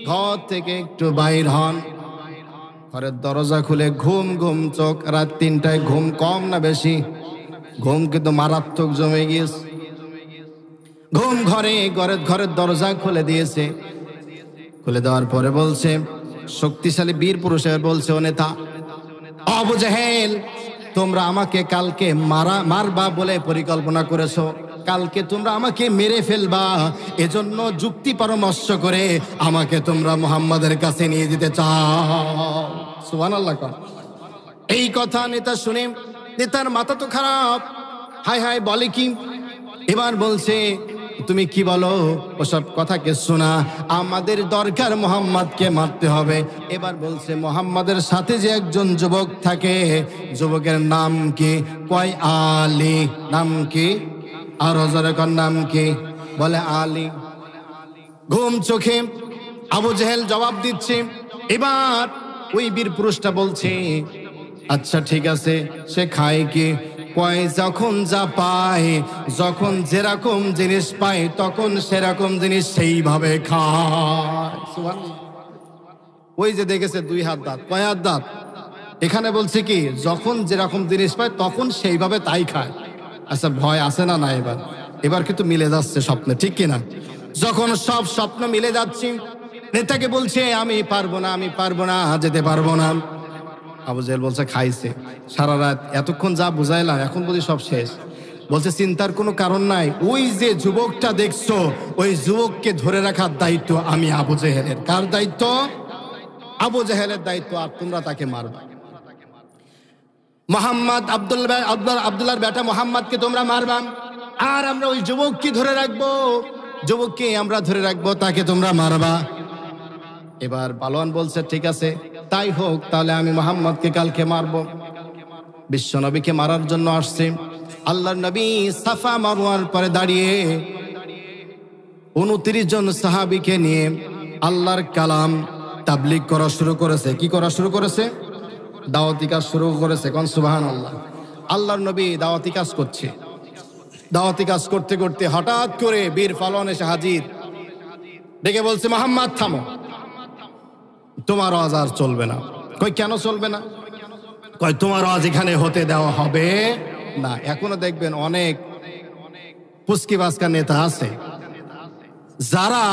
ঘর থেকে একটু বাইর হন। ঘরের দরজা খুলে ঘুম ঘুম চোখ, রাত 3টায় ঘুম কম না বেশি? ঘুম কিন্তু মারাত্মক জমে গিয়েছে। ঘুম ঘরের দরজা খুলে দিয়েছে। খুলে দেওয়ার পরে বলছে, শক্তিশালী বীর পুরুষের বলছে, ও নেতা আবু জেহেল, তোমরা আমাকে কালকে মারবা বলে পরিকল্পনা করেছো। কালকে তোমরা আমাকে মেরে ফেলবা, এজন্য যুক্তি পরামর্শ করে আমাকে তোমরা মুহাম্মাদের কাছে নিয়ে যেতে চাও। সুবহানাল্লাহ। এই কথা নেতা শুনে, নেতার মাথা তো খারাপ। হায় হায়, বলে কি? এবার বলছে, তুমি কি বলো? ওসব কথাকে শোনা, আমাদের দরকার মুহাম্মাদকে মারতে হবে। এবার বলছে, মুহাম্মাদের সাথে যে একজন যুবক থাকে, যুবকের নাম কি? কয় আলী। নাম কি? আর হযরতের নাম কি? বলে আলী। ঘুম চোখে আবু জেহেল জবাব দিচ্ছে। এবার ওই বীর পুরুষটা বলছে, আচ্ছা ঠিক আছে, সে খায় কি? কয়, যখন যা পায়, যখন যেরকম জিনিস পায় তখন সেরকম জিনিস সেইভাবে খায়। ওই যে দেখেছে 2 হাত দাঁত, কয় হাত দাঁত? এখানে বলছে কি, যখন যেরকম জিনিস পায় তখন সেইভাবে তাই খায়। আচ্ছা, ভয় আছে না? না। এবার কিন্তু মিলে যাচ্ছে স্বপ্নে, ঠিক কিনা? যখন সব স্বপ্ন মিলে যাচ্ছে, নেতাকে বলছে, আমি পারবো না, আমি পারবো না, যেতে পারবো না। আবু জেহেল বলছে, খাইছে সারা রাত, এতক্ষণ যা বুঝাইলাম এখন বুঝি সব শেষ। বলছে, চিন্তার কোনো কারণ নাই, ওই যে যুবকটা দেখছো, ওই যুবককে ধরে রাখার দায়িত্ব আমি আবু জেহেলের। কার দায়িত্ব? আবু জেহেলের দায়িত্ব, আর তোমরা তাকে মারবা। মোহাম্মদ আব্দুল্লাহর বেটা মোহাম্মদকে তোমরা মারবা, আর আমরা ওই যুবককে ধরে রাখবো, যুবককে আমরা ধরে রাখবো, তাকে তোমরা মারবা। এবার পালোয়ান বলছে, ঠিক আছে তাই হোক, তাহলে আমি মোহাম্মদকে কালকে মারবো। বিশ্ব নবীকে মারার জন্য আসছে। আল্লাহর নবী সাফা মারওয়ার পরে দাঁড়িয়ে 29 জন সাহাবীকে নিয়ে আল্লাহর কালাম তাবলীগ করা শুরু করেছে। কি করা শুরু করেছে? দাওয়াতি কাজ শুরু করেছে। কোন সুবহানাল্লাহ। আল্লাহর নবী দাওয়াতি কাজ করছে। দাওয়াতি কাজ করতে করতে হঠাৎ করে বীর পালোয়ান এসে হাজির। ডেকে বলছে, মুহাম্মদ থামো, তোমার আওয়াজ আর চলবে না। কই, কেন চলবে না? কই, তোমার আওয়াজ এখানে হতে দেওয়া হবে না। এখনো দেখবেন অনেক পুস্কি বাসকা নেতা আছে, যারা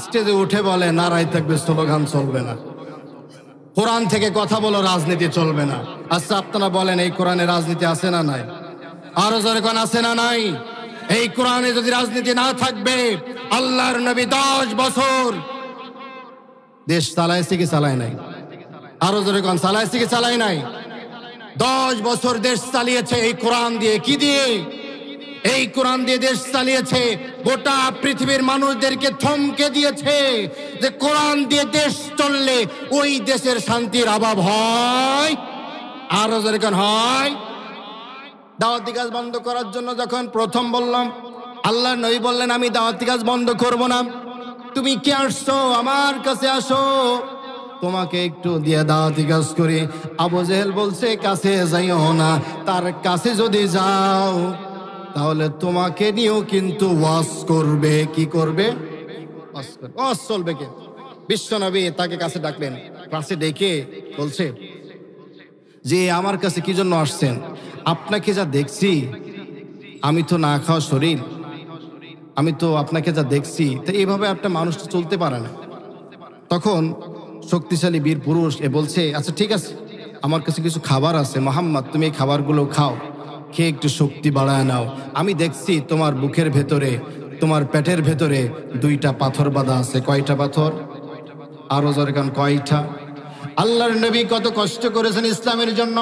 স্টেজে উঠে বলে নারায় তাকবীর, স্লোগান চলবে না, কোরআন থেকে কথা বলো, রাজনীতি চলবে না। আচ্ছা আপনারা বলেন, এই কোরআনে রাজনীতি আছে না নাই? আরো জোরে কোন, আছে না নাই? এই কোরআনে যদি রাজনীতি না থাকবে, আল্লাহর নবী 10 বছর দেশ চালাইছে কি চালায় নাই? আরো জোরে কোন, চালাইছে কি চালায় নাই? 10 বছর দেশ চালিয়েছে এই কোরআন দিয়ে। কি দিয়ে? এই কোরআন দিয়ে দেশ চালিয়েছে। গোটা পৃথিবীর মানুষদেরকে থমকে দিয়েছে যে কোরআন দিয়ে দেশ চললে ওই দেশের শান্তির অভাব হয়। আরো জোরে কোন, হয়। দাওয়াতি কাজ বন্ধ করার জন্য যখন প্রথম বললাম, আল্লাহর নবী বললেন, আমি দাওয়াতি কাজ বন্ধ করব না। তুমি কি আসছো? আমার কাছে আসো, তোমাকে একটু দিয়ে দাওয়াতি কাজ করি। আবু জেহেল বলছে, কাছে যাইও না, তার কাছে যদি যাও তাহলে তোমাকে নিয়েও কিন্তু ওয়াজ করবে। কি করবে? ওয়াজ চলবে। কিন্তু বিশ্ব নবী তাকে কাছে ডাকলেন। কাছে ডেকে বলছে যে আমার কাছে কি জন্য আসছেন? আপনাকে যা দেখছি, আমি তো না খাওয়া শরীর, আমি তো আপনাকে যা দেখছি, তো এইভাবে একটা মানুষ তো চলতে পারে না। তখন শক্তিশালী বীর পুরুষ বলছে, আচ্ছা ঠিক আছে, আমার কাছে কিছু খাবার আছে, মোহাম্মদ তুমি এই খাবারগুলো খাও, খেয়ে একটু শক্তি বাড়ায় নাও। আমি দেখছি তোমার বুকের ভেতরে, তোমার পেটের ভেতরে 2টা পাথর বাঁধা আছে। কয়টা পাথর? আরো জোরে কান, কয়টা? আল্লাহর নবী কত কষ্ট করেছেন ইসলামের জন্য।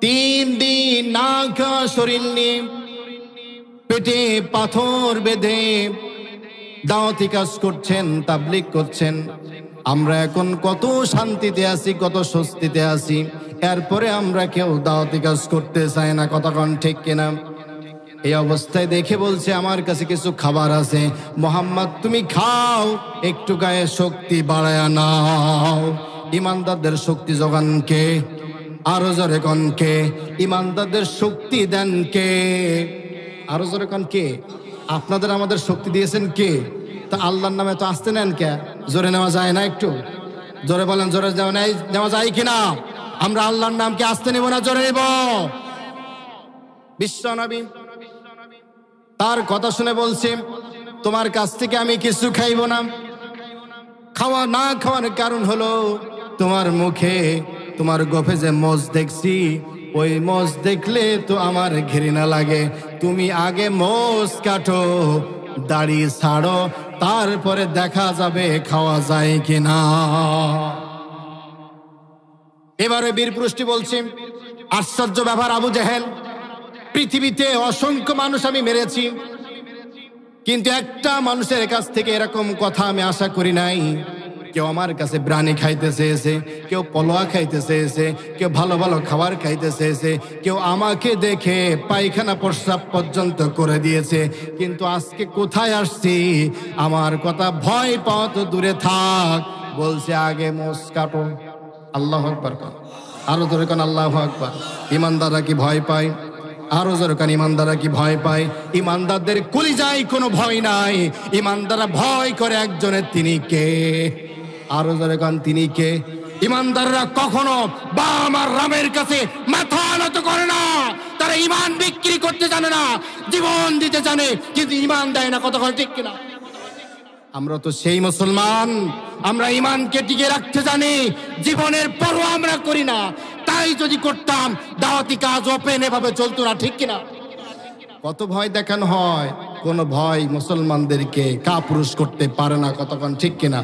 3 দিন না খাওয়া শরীর নিয়ে, পেটে পাথর বেঁধে দাওয়াতি কাজ করছেন, তাবলীগ করছেন। আমরা এখন কত শান্তিতে আছি, কত স্বস্তিতে আছি, এরপরে আমরা কেউ দাওয়াতি কাজ করতে চাই না। কতক্ষণ ঠিক কিনা? এই অবস্থায় দেখে বলছে, আমার কাছে কিছু খাবার আছে, মোহাম্মদ তুমি খাও, একটু গায়ে শক্তি বাড়ায়া নাও। ইমানদারদের শক্তি যোগান কে? আরো জোরে কন কে? ইমানদারদের শক্তি দেন কে? আরো জোরে কন কে? আপনাদের আমাদের শক্তি দিয়েছেন কে? তা আল্লাহর নামে তো আসতে নেন কে? জোরে নেওয়া যায় না? একটু জোরে বলেন, জোরে নেওয়া যায় কিনা? আমরা আল্লাহর নামকে আসতে নেব না, জোরে নেব। বিশ্ব নবী তার কথা শুনে বলছে, তোমার কাছ থেকে আমি কিছু খাইব না। খাওয়া না খাওয়ার কারণ হলো, তোমার মুখে, তোমার গোফে যে মোজ দেখছি, ওই মোজ দেখলে তো আমার ঘৃণা লাগে। তুমি আগে মোজ কাটো, দাড়ি ছাড়ো, তারপরে দেখা যাবে খাওয়া যায় কিনা। এবারে বীর পুরুষটি বলছে, আশ্চর্য ব্যাপার আবু জেহেল, পৃথিবীতে অসংখ্য মানুষ আমি মেরেছি, কিন্তু একটা মানুষের কাছ থেকে এরকম কথা আমি আশা করি নাই। কেউ আমার কাছে ব্রানি খাইতে চেয়েছে, কেউ পলোয়া খাইতে চেয়েছে, কেউ ভালো ভালো খাবার খাইতে চেয়েছে, কেউ আমাকে দেখে পায়খানা প্রস্রাব পর্যন্ত করে দিয়েছে, কিন্তু আজকে কোথায় আসছি, আমার কথা ভয় পাওয়া তো দূরে থাক, বলছে আগে মোষ কাটো। আল্লাহু আকবার কর, আরো জোরে কান আল্লাহু আকবার। ইমানদাররা কি ভয় পায়? আরো জোরে কান, ইমানদাররা কি ভয় পায়? ইমানদারদের কলিজায় কোনো ভয় নাই। ইমানদাররা ভয় করে একজনের, তিনি কে? আরো জোরে কান, তিনি কে? ইমানদাররা কখনো বাম আর রামের কাছে মাথা নত করে না। তারা ইমান বিক্রি করতে জানে না, জীবন দিতে জানে, কিন্তু ইমান দেয় না। কতক্ষণ ঠিক কিনা? আমরা তো সেই মুসলমান, আমরা ইমানকে টিকে রাখতে জানি, জীবনের পরোয়া আমরা করি না। তাই যদি করতাম, দাওয়াতি কাজ ওপেন এভাবে চলতো না, ঠিক কিনা? কত ভয় দেখানো হয়, কোন ভয় মুসলমানদেরকে কাপুরুষ করতে পারে না। কতক্ষণ ঠিক কিনা?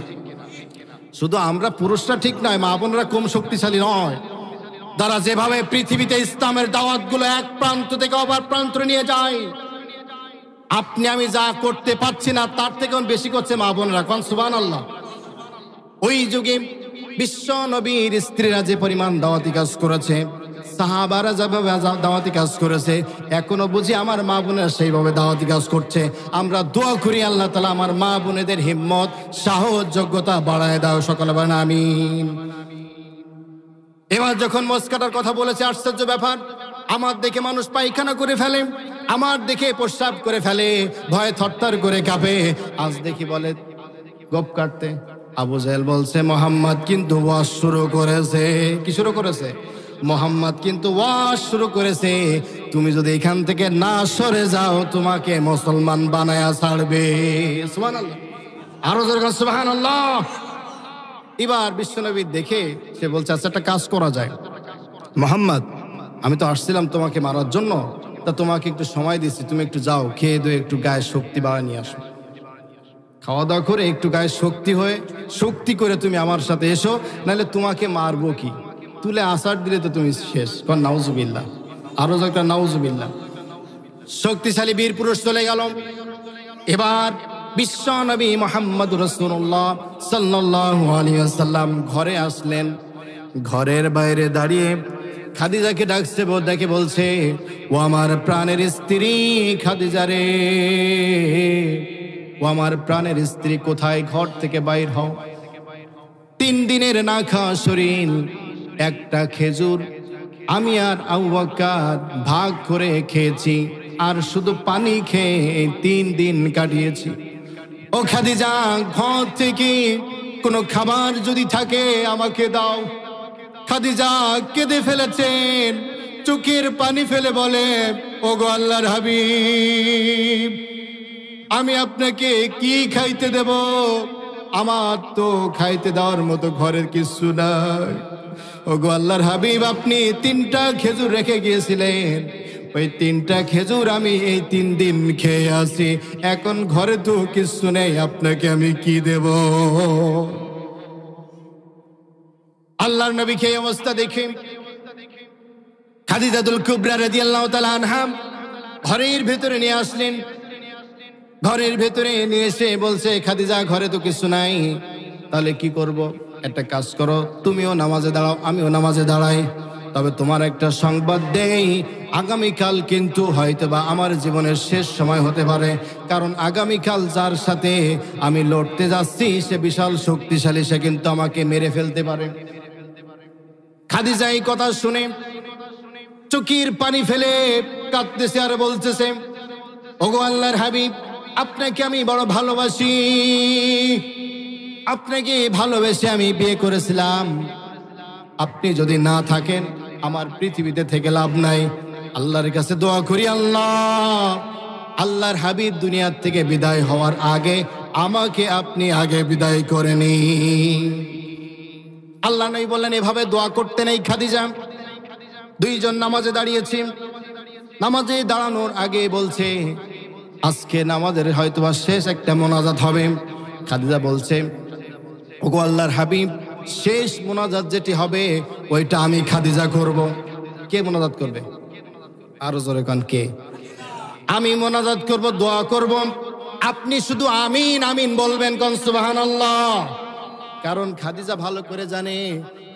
শুধু আমরা পুরুষরা ঠিক নয়, মা বোনরা কম শক্তিশালী নয়। তারা যেভাবে পৃথিবীতে ইসলামের দাওয়াতগুলো এক প্রান্ত থেকে অপর প্রান্তে নিয়ে যায়, আপনি আমি যা করতে পারছি না, তার থেকে বেশি করছে মা বোনরা। কোন সুবহানাল্লাহ। ওই যুগে বিশ্ব নবীর স্ত্রীরা যে পরিমাণ দাওয়াতি কাজ করেছে, সাহাবারা যেভাবে দাওয়াতি কাজ করেছে, এখনো বুঝি আমার মা বোনেরা সেইভাবে দাওয়াতি কাজ করছে। আমরা দোয়া করি, আল্লাহ তাআলা আমার মা বোনেদের হিম্মত, সাহস, যোগ্যতা বাড়ায় দাও। সকলে বলেন আমিন। এবার যখন মোষ কাটার কথা বলেছে, আশ্চর্য ব্যাপার, আমার দেখে মানুষ পায়খানা করে ফেলে, আমার দেখে প্রস্রাব করে ফেলে, ভয়ে থরথর করে কাঁপে। আজ দেখি বলে গোপ কাটতে। আবু জেহেল বলছে, মোহাম্মদ কিন্তু ওয়াজ শুরু করেছে। কি শুরু করেছে? মোহাম্মদ কিন্তু ওয়াজ শুরু করেছে। তুমি যদি এখান থেকে না সরে যাও, তোমাকে মুসলমান বানায়া ছাড়বে। সুবহানাল্লাহ, আরো জোরে বলেন সুবহানাল্লাহ। এবার বিশ্বনবী দেখে সে বলছে, আচ্ছা একটা কাজ করা যায়, মোহাম্মদ আমি তো আসছিলাম তোমাকে মারার জন্য, তা তোমাকে একটু সময় দিচ্ছি, তুমি একটু যাও, খেয়ে দিয়ে একটু গায়ে শক্তি বাড়া নিয়ে আসো, খাওয়া দাওয়া করে একটু গায়ে শক্তি করে তুমি আমার সাথে এসো, নাহলে তোমাকে মারবো কি, তুলে আসার দিলে তো তুমি শেষ। কর নাউজুবিল্লাহ, আরো একটা নাউজুবিল্লাহ। শক্তিশালী বীর পুরুষ চলে গেল। এবার বিশ্ব নবী মুহাম্মদুর রাসূলুল্লাহ সাল্লাল্লাহু আলাইহি ওয়াসাল্লাম ঘরে আসলেন। ঘরের বাইরে দাঁড়িয়ে খাদিজাকে ডাকছে, দেখে বলছে, ও আমার প্রাণের স্ত্রী খাদিজা রে, ও আমার প্রাণের স্ত্রী কোথায়, ঘর থেকে বাইর হও। 3 দিনের না খাওয়া শরীর, একটা খেজুর আমি আর আবু বকর ভাগ করে খেয়েছি, আর শুধু পানি খেয়ে 3 দিন কাটিয়েছি। ও খাদিজা, ঘর থেকে কোনো খাবার যদি থাকে আমাকে দাও। খাদিজা কেঁদে ফেলেছেন, চোখের পানি ফেলে বলে, ওগো আল্লাহর হাবিব, আমি আপনাকে কি খাইতে দেব? আমার তো খাইতে দেওয়ার মতো ঘরের কিছু নাই। ওগো আল্লাহর হাবিব, আপনি 3টা খেজুর রেখে গিয়েছিলেন, ওই 3টা খেজুর আমি এই 3 দিন খেয়ে আসি, এখন ঘরে তো কিছু নেই, আপনাকে আমি কি দেব? আল্লাহর নবী খেয়ে অবস্থা দেখে খাদিজাতুল কুবরা রাদিয়াল্লাহু তাআলা আনহা ঘরের ভেতরে নিয়ে আসলেন। ঘরের ভেতরে নিয়ে এসে বলছে, খাদিজা ঘরে তো কিছু নাই, তাহলে কি করব? একটা কাজ করো, তুমিও নামাজে দাঁড়াও, আমিও নামাজে দাঁড়াই, তবে তোমার একটা সংবাদ দেই, আগামীকাল কিন্তু হয়তোবা আমার জীবনের শেষ সময় হতে পারে, কারণ আগামীকাল যার সাথে আমি লড়তে যাচ্ছি সে বিশাল শক্তিশালী, সে কিন্তু আমাকে মেরে ফেলতে পারে। খাদিজা এই কথা শুনে চোখের পানি ফেলে কাঁদতেছে আর বলতেছে, ওগো আল্লাহর হাবিব, আপনাকে আমি বড় ভালোবাসি, আপনাকে ভালোবেসে আমি বিয়ে করেছিলাম, আপনি যদি না থাকেন আমার পৃথিবীতে থেকে লাভ নাই। আল্লাহর কাছে দোয়া করি, আল্লাহর হাবিব দুনিয়ার থেকে বিদায় হওয়ার আগে আমাকে আপনি আগে বিদায় করে নিন। আল্লাহ নবী বললেন, এভাবে দোয়া করতে নেই খাদিজা। 2 জন নামাজে দাঁড়িয়েছি, নামাজে দাঁড়ানোর আগে বলছে, আজকে নামাজের হয়তোবা শেষ একটা মোনাজাত হবে। খাদিজা বলছে, ওগো আল্লাহর হাবিব, শেষ মোনাজাত যেটি হবে ওইটা আমি খাদিজা করব। কে মোনাজাত করবে? আরো জোরে কান, কে? আমি মোনাজাত করব, দোয়া করব, আপনি শুধু আমিন আমিন বলবেন, কোন সুবহানাল্লাহ। কারণ খাদিজা ভালো করে জানে,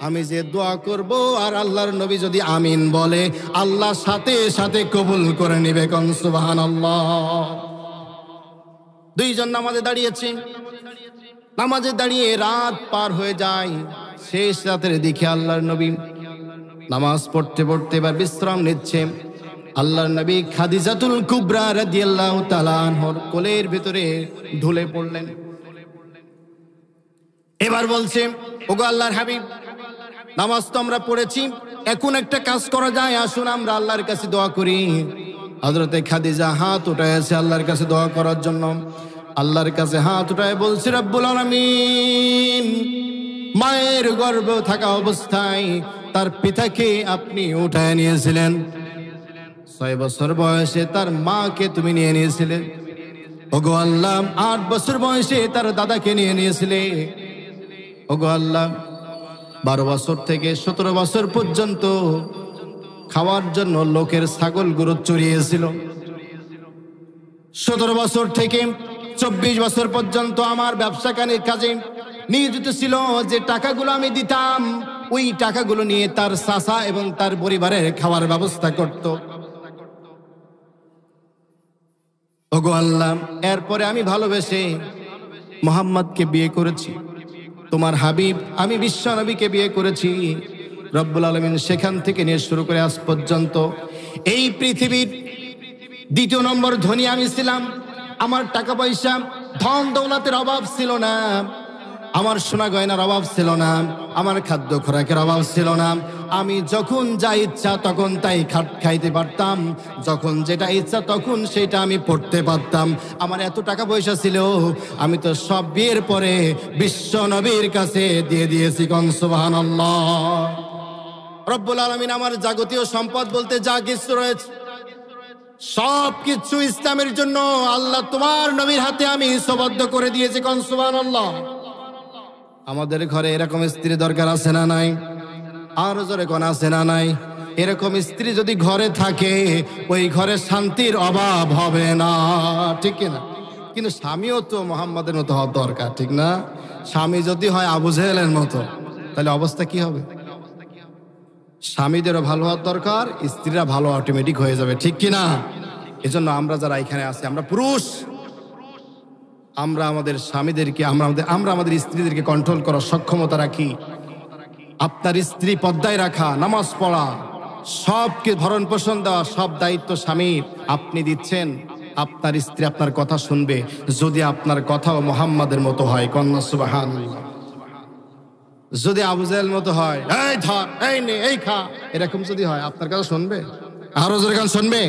আমি যে দোয়া করব আর আল্লাহর নবী যদি আমিন বলে, আল্লাহ সাথে সাথে কবুল করে নেবে, কোন সুবহানাল্লাহ। 2 জন নামাজে দাঁড়িয়েছে, নামাজে দাঁড়িয়ে রাত পার হয়ে যায়। শেষ রাতের দিকে আল্লাহর নবী নামাজ পড়তে পড়তে এবার বিশ্রাম নিচ্ছে। আল্লাহর নবী খাদিজাতুল কুবরা রাদিয়াল্লাহু তাআলা আনহার কোলের ভিতরে ঢলে পড়লেন। এবার বলছে, ওগো আল্লাহর হাবিব, নামাজ তো আমরা পড়েছি, এখন একটা কাজ করা যায়, আসুন আমরা আল্লাহর কাছে দোয়া করি। হযরতে খাদিজা হাত উঠাইছে আল্লাহর কাছে দোয়া করার জন্য। আল্লাহর কাছে হাত উঠায় বলছে, রব্বুল আলামিন, মায়ের গর্ভে থাকা অবস্থায় তার পিতাকে আপনি উঠায় নিয়েছিলেন, 6 বছর বয়সে তার মাকে তুমি নিয়ে নিয়েছিলে। ওগো আল্লাহ, 8 বছর বয়সে তার দাদাকে নিয়ে নিয়েছিলে। ওগো আল্লাহ, 12 বছর থেকে 17 বছর পর্যন্ত খাওয়ার জন্য লোকের ছাগল গরু চড়িয়েছিল। 17 বছর থেকে 24 বছর পর্যন্ত আমার ব্যবসা কাজে নিয়োজিত ছিল। যে টাকাগুলো আমি দিতাম, ওই টাকাগুলো নিয়ে তার চাচা এবং তার পরিবারের খাওয়ার ব্যবস্থা করত। ওগো আল্লাহ, এরপরে আমি ভালোবেসে মুহাম্মদকে বিয়ে করেছি, তোমার হাবিব আমি বিশ্ব নবীকে বিয়ে করেছি। রব্বুল আলামিন সেখান থেকে নিয়ে শুরু করে আজ পর্যন্ত এই পৃথিবীর 2 নম্বর ধনী আমি ছিলাম। আমার টাকা পয়সা ধন দৌলতের অভাব ছিল না, আমার সোনা গয়নার অভাব ছিল না, আমার খাদ্য খোরাকের অভাব ছিল না। আমি যখন যা ইচ্ছা তখন তাই খাইতে পারতাম, যখন যেটা ইচ্ছা তখন সেটা আমি পড়তে পারতাম। আমার এত টাকা পয়সা ছিল, আমি তো সব বিয়ের পরে বিশ্ব নবীর কাছে দিয়ে দিয়েছি, কোন সুবহানাল্লাহ। রব্বুল আলামিন আমার যাবতীয় সম্পদ বলতে যা কিছু রয়েছে সব কিছু ইসলামের জন্য আল্লাহ তোমার নবীর হাতে আমি সুবদ্ধ করে দিয়েছি, কোন সুবহানাল্লাহ। আমাদের ঘরে এরকম স্ত্রী দরকার আছে না নাই? আর জোরে কোন আছে না নাই? এরকম স্ত্রী যদি ঘরে থাকে ওই ঘরে শান্তির অভাব হবে না, ঠিক না? কিন্তু স্বামীও তো মুহাম্মাদের মতো হওয়া দরকার, ঠিক না? স্বামী যদি হয় আবু জেহেলের মতো, তাহলে অবস্থা কি হবে? স্বামীদেরও ভালো হওয়ার দরকার, স্ত্রীরা ভালো অটোমেটিক হয়ে যাবে, ঠিক কিনা? এজন্য আমরা যারা এখানে আছি, আমরা পুরুষ, আমরা আমাদের স্বামীদেরকে, আমরা আমাদের স্ত্রীদেরকে কন্ট্রোল করার সক্ষমতা রাখি। আপনার স্ত্রী পর্দায় রাখা, নামাজ পড়া, সবকে ভরণ পোষণ দেওয়া, সব দায়িত্ব স্বামীর আপনি দিচ্ছেন। আপনার স্ত্রী আপনার কথা শুনবে যদি আপনার কথাও মুহাম্মাদের মতো হয়, কন্যা সুবহানাল্লাহ। যদি আবু জাহেল মতো হয়, এই ধর, এই নে, এই খা, এরকম যদি হয়, আপনার কথা শুনবে? আরো জোরে গান শুনবে?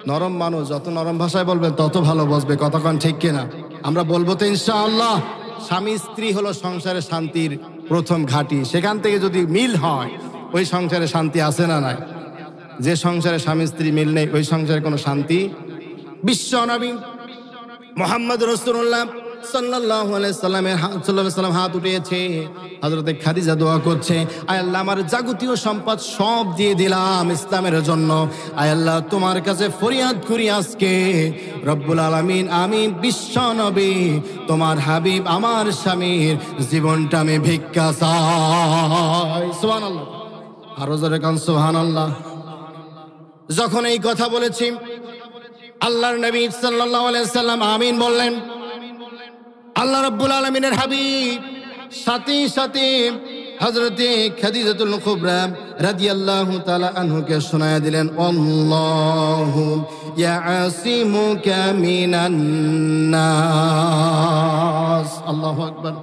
নরম মানুষ যত নরম ভাষায় বলবেন তত ভালো বসবে, কতক্ষণ ঠিক কিনা? আমরা বলবো তো ইনশাআল্লাহ। স্বামী স্ত্রী হলো সংসারের শান্তির প্রথম ঘাঁটি। সেখান থেকে যদি মিল হয়, ওই সংসারে শান্তি আছে না নাই? যে সংসারে স্বামী স্ত্রী মিল নেই, ওই সংসারে কোনো শান্তি। বিশ্ব নবী মুহাম্মদ রাসূলুল্লাহ সাল্লাল্লাহু আলাইহি সাল্লাম হাত উঠিয়েছে, হযরতে খাদিজা দোয়া করছে, আয় আল্লাহ, আমার যাবতীয় সম্পদ সব দিয়ে দিলাম ইসলামের জন্য। আয় আল্লাহ, তোমার কাছে ফরিয়াদ করি আজকে রব্বুল আলামিন, আমি বিশ্ব নবী তোমার হাবিব আমার স্বামীর জীবনটা আমি ভিক্ষা চাই। সুবহানাল্লাহ, আরো জোরে কান সুবহানাল্লাহ। যখন এই কথা বলেছি, আল্লাহর নবী সাল্লাল্লাহু আলাইহি সাল্লাম আমিন বললেন। আল্লাহ রাব্বুল আলামিনের হাবিব সাথে সাথে হযরতে খাদিজাতুল কুবরা রাদিয়াল্লাহু তাআলা আনহুকে শোনায়া দিলেন, আল্লাহু ইয়াসিমুকা মিনান নাস। আল্লাহু আকবার।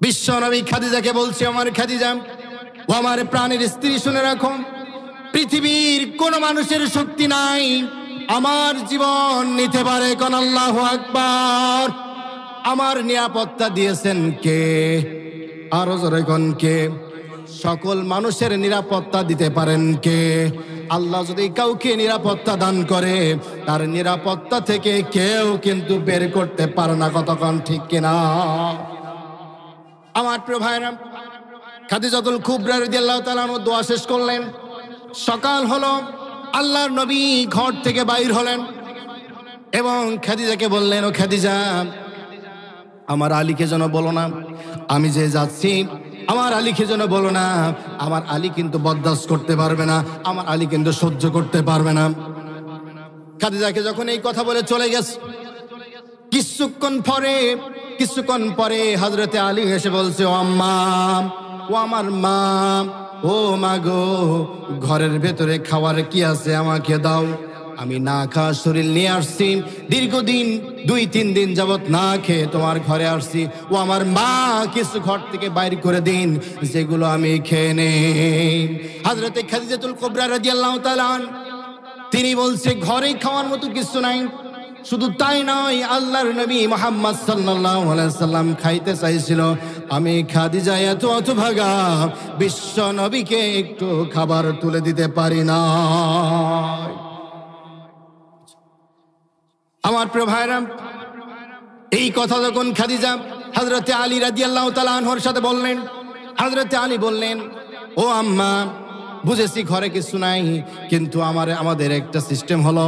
বিশ্ব নবী খাদিজাকে বলছে, আমার খাদিজা, ও আমার প্রাণের স্ত্রী, শুনে রাখো, পৃথিবীর কোন মানুষের শক্তি নাই আমার জীবন নিতে পারে। কোন আল্লাহু আকবার। আমার নিরাপত্তা দিয়েছেন কে? আরো জোরে কোন কে? সকল মানুষের নিরাপত্তা দিতে পারেন কে? আল্লাহ যদি কাউকে নিরাপত্তা দান করে, তার নিরাপত্তা থেকে কেউ কিন্তু বের করতে পারে না। কতক্ষণ ঠিক কিনা? আমার প্রিয় ভাইরা, খাদিজাতুল কুবরা রাদিয়াল্লাহু তাআলা আনহা দোয়া শেষ করলেন। সকাল হলো, আল্লাহর নবী ঘর থেকে বাইর হলেন এবং খাদিজাকে বললেন, ও খাদিজা, আমার আলীকে যেন বলো না আমি যে যাচ্ছি, আমার আলীকে যেন বলো না। আমার আলী কিন্তু বরদাস্ত করতে পারবে না, আমার আলী কিন্তু সহ্য করতে পারবে না। খাদিজাকে যখন এই কথা বলে চলে গেছে, কিছুক্ষণ পরে হযরতে আলী এসে বলছে, ও আম্মা, ও আমার মা, ও মা গো, ঘরের ভেতরে খাবার কি আছে আমাকে দাও। আমি না খাওয়া শরীর নিয়ে আসছি, দীর্ঘদিন 2-3 দিন যাবত না খেয়ে তোমার ঘরে আসছি। ও আমার মা, কিছু ঘর থেকে বাইর করে দিন, যেগুলো আমি খেয়ে নেই। হযরতে খাদিজাতুল কুবরা রাদিয়াল্লাহু তাআলা আনহা তিনি বলছে, ঘরে খাওয়ার মতো কিছু নাই। শুধু তাই নয়, আল্লাহর নবী মুহাম্মদ সাল্লাল্লাহু আলাইহি সাল্লাম খাইতে চাইছিল। আমি খাদিজা এত অতভাগা, বিশ্ব নবীকে একটু খাবার তুলে দিতে পারি না। আমার প্রিয় ভাইরা, এই কথা যখন খাদিজা হযরতে আলী রাদিয়াল্লাহু তাআলা আনহুর সাথে বললেন, হযরতে আলী বললেন, ও আম্মা, বুঝেছি ঘরে কিছু নাই, কিন্তু আমাদের একটা সিস্টেম হলো,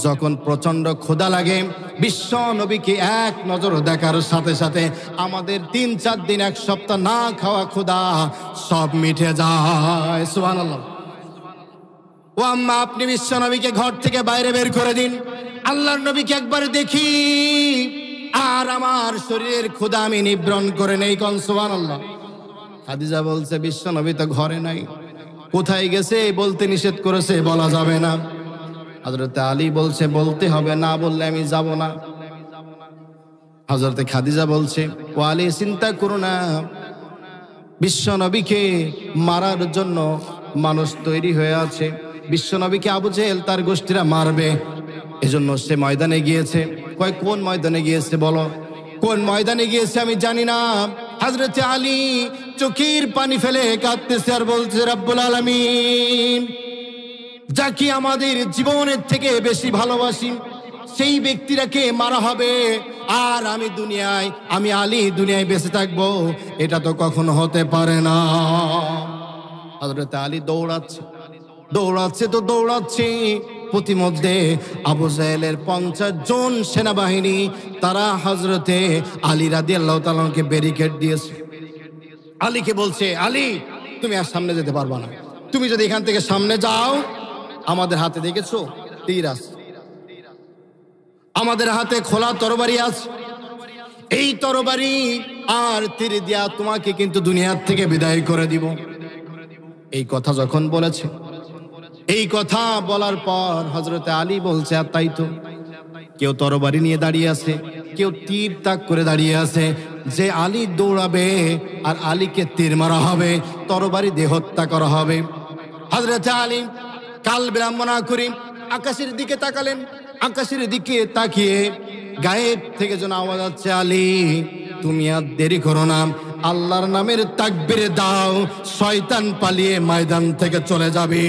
যখন প্রচন্ড ক্ষুধা লাগে, বিশ্ব নবীকে এক নজর দেখার সাথে সাথে আমাদের 3-4 দিন, 1 সপ্তাহ না খাওয়া ক্ষুধা সব মিটে যায়। সুবহানাল্লাহ। ও আম্মা, আপনি বিশ্ব নবীকে ঘর থেকে বাইরে বের করে দিন, আল্লাহর নবীকে একবার দেখি, আর আমার শরীরের ক্ষুধা আমি নিবারণ করে নেই। কোন সুবহানাল্লাহ। খাদিজা বলছে, বিশ্ব নবী তো ঘরে নাই, কোথায় গেছে বলতে নিষেধ করেছে, বলা যাবে না। হযরতে আলী বলছে, বলতে হবে, না বললে আমি যাব না। হযরতে খাদিজা বলছে, ও আলী, চিন্তা করো না, বিশ্ব নবীকে মারার জন্য মানুষ তৈরি হয়ে আছে। বিশ্ব নবীকে আবু জেহেল তার গোষ্ঠীরা মারবে, এজন্য সে ময়দানে গিয়েছে। কয়, কোন ময়দানে গিয়েছে বলো? কোন ময়দানে গিয়েছে আমি জানি না। হযরতে আলী চোখের পানি ফেলে কাঁদতেছে আর বলছে, রব্বুল আলামিন, যাকে আমাদের জীবনের থেকে বেশি ভালোবাসি, সেই ব্যক্তিটাকে মারা হবে, আর আমি আলী দুনিয়ায় বেঁচে থাকবো, এটা তো কখনো হতে পারে না। হযরতে আলী দৌড়াচ্ছে। প্রতিমধ্যে আবু জাহেলের 50 জন সেনাবাহিনী, তারা হযরতে আলী রাদিয়াল্লাহু তাআলাকে ব্যারিকেড দিয়েছে। আলীকে বলছে, আলী, তুমি আর সামনে যেতে পারবা না, তুমি যদি এখান থেকে সামনে যাও, আমাদের হাতে দেখেছো তীর আছে, আমাদের হাতে খোলা তরবারি আছে, এই তরবারি আর তীর দিয়া তোমাকে কিন্তু দুনিয়ার থেকে বিদায় করে দিব। এই কথা যখন বলেছে, এই কথা বলার পর হযরতে আলী বলছে, আর তাই তো, কেউ তরবারি নিয়ে দাঁড়িয়ে আছে, কেউ তীর তাক করে দাঁড়িয়ে আছে, যে আলী দৌড়াবে আর আলীকে তীর মারা হবে, তরবারি দিয়ে হত্যা করা হবে। হযরত আলী কাল বিলম্ব করে আকাশের দিকে তাকালেন। আকাশের দিকে তাকিয়ে গায়েব থেকে যেন আওয়াজ আসছে, আলী তুমি আর দেরি করো না, আল্লাহর নামের তাকবীর দাও, শয়তান পালিয়ে ময়দান থেকে চলে যাবে।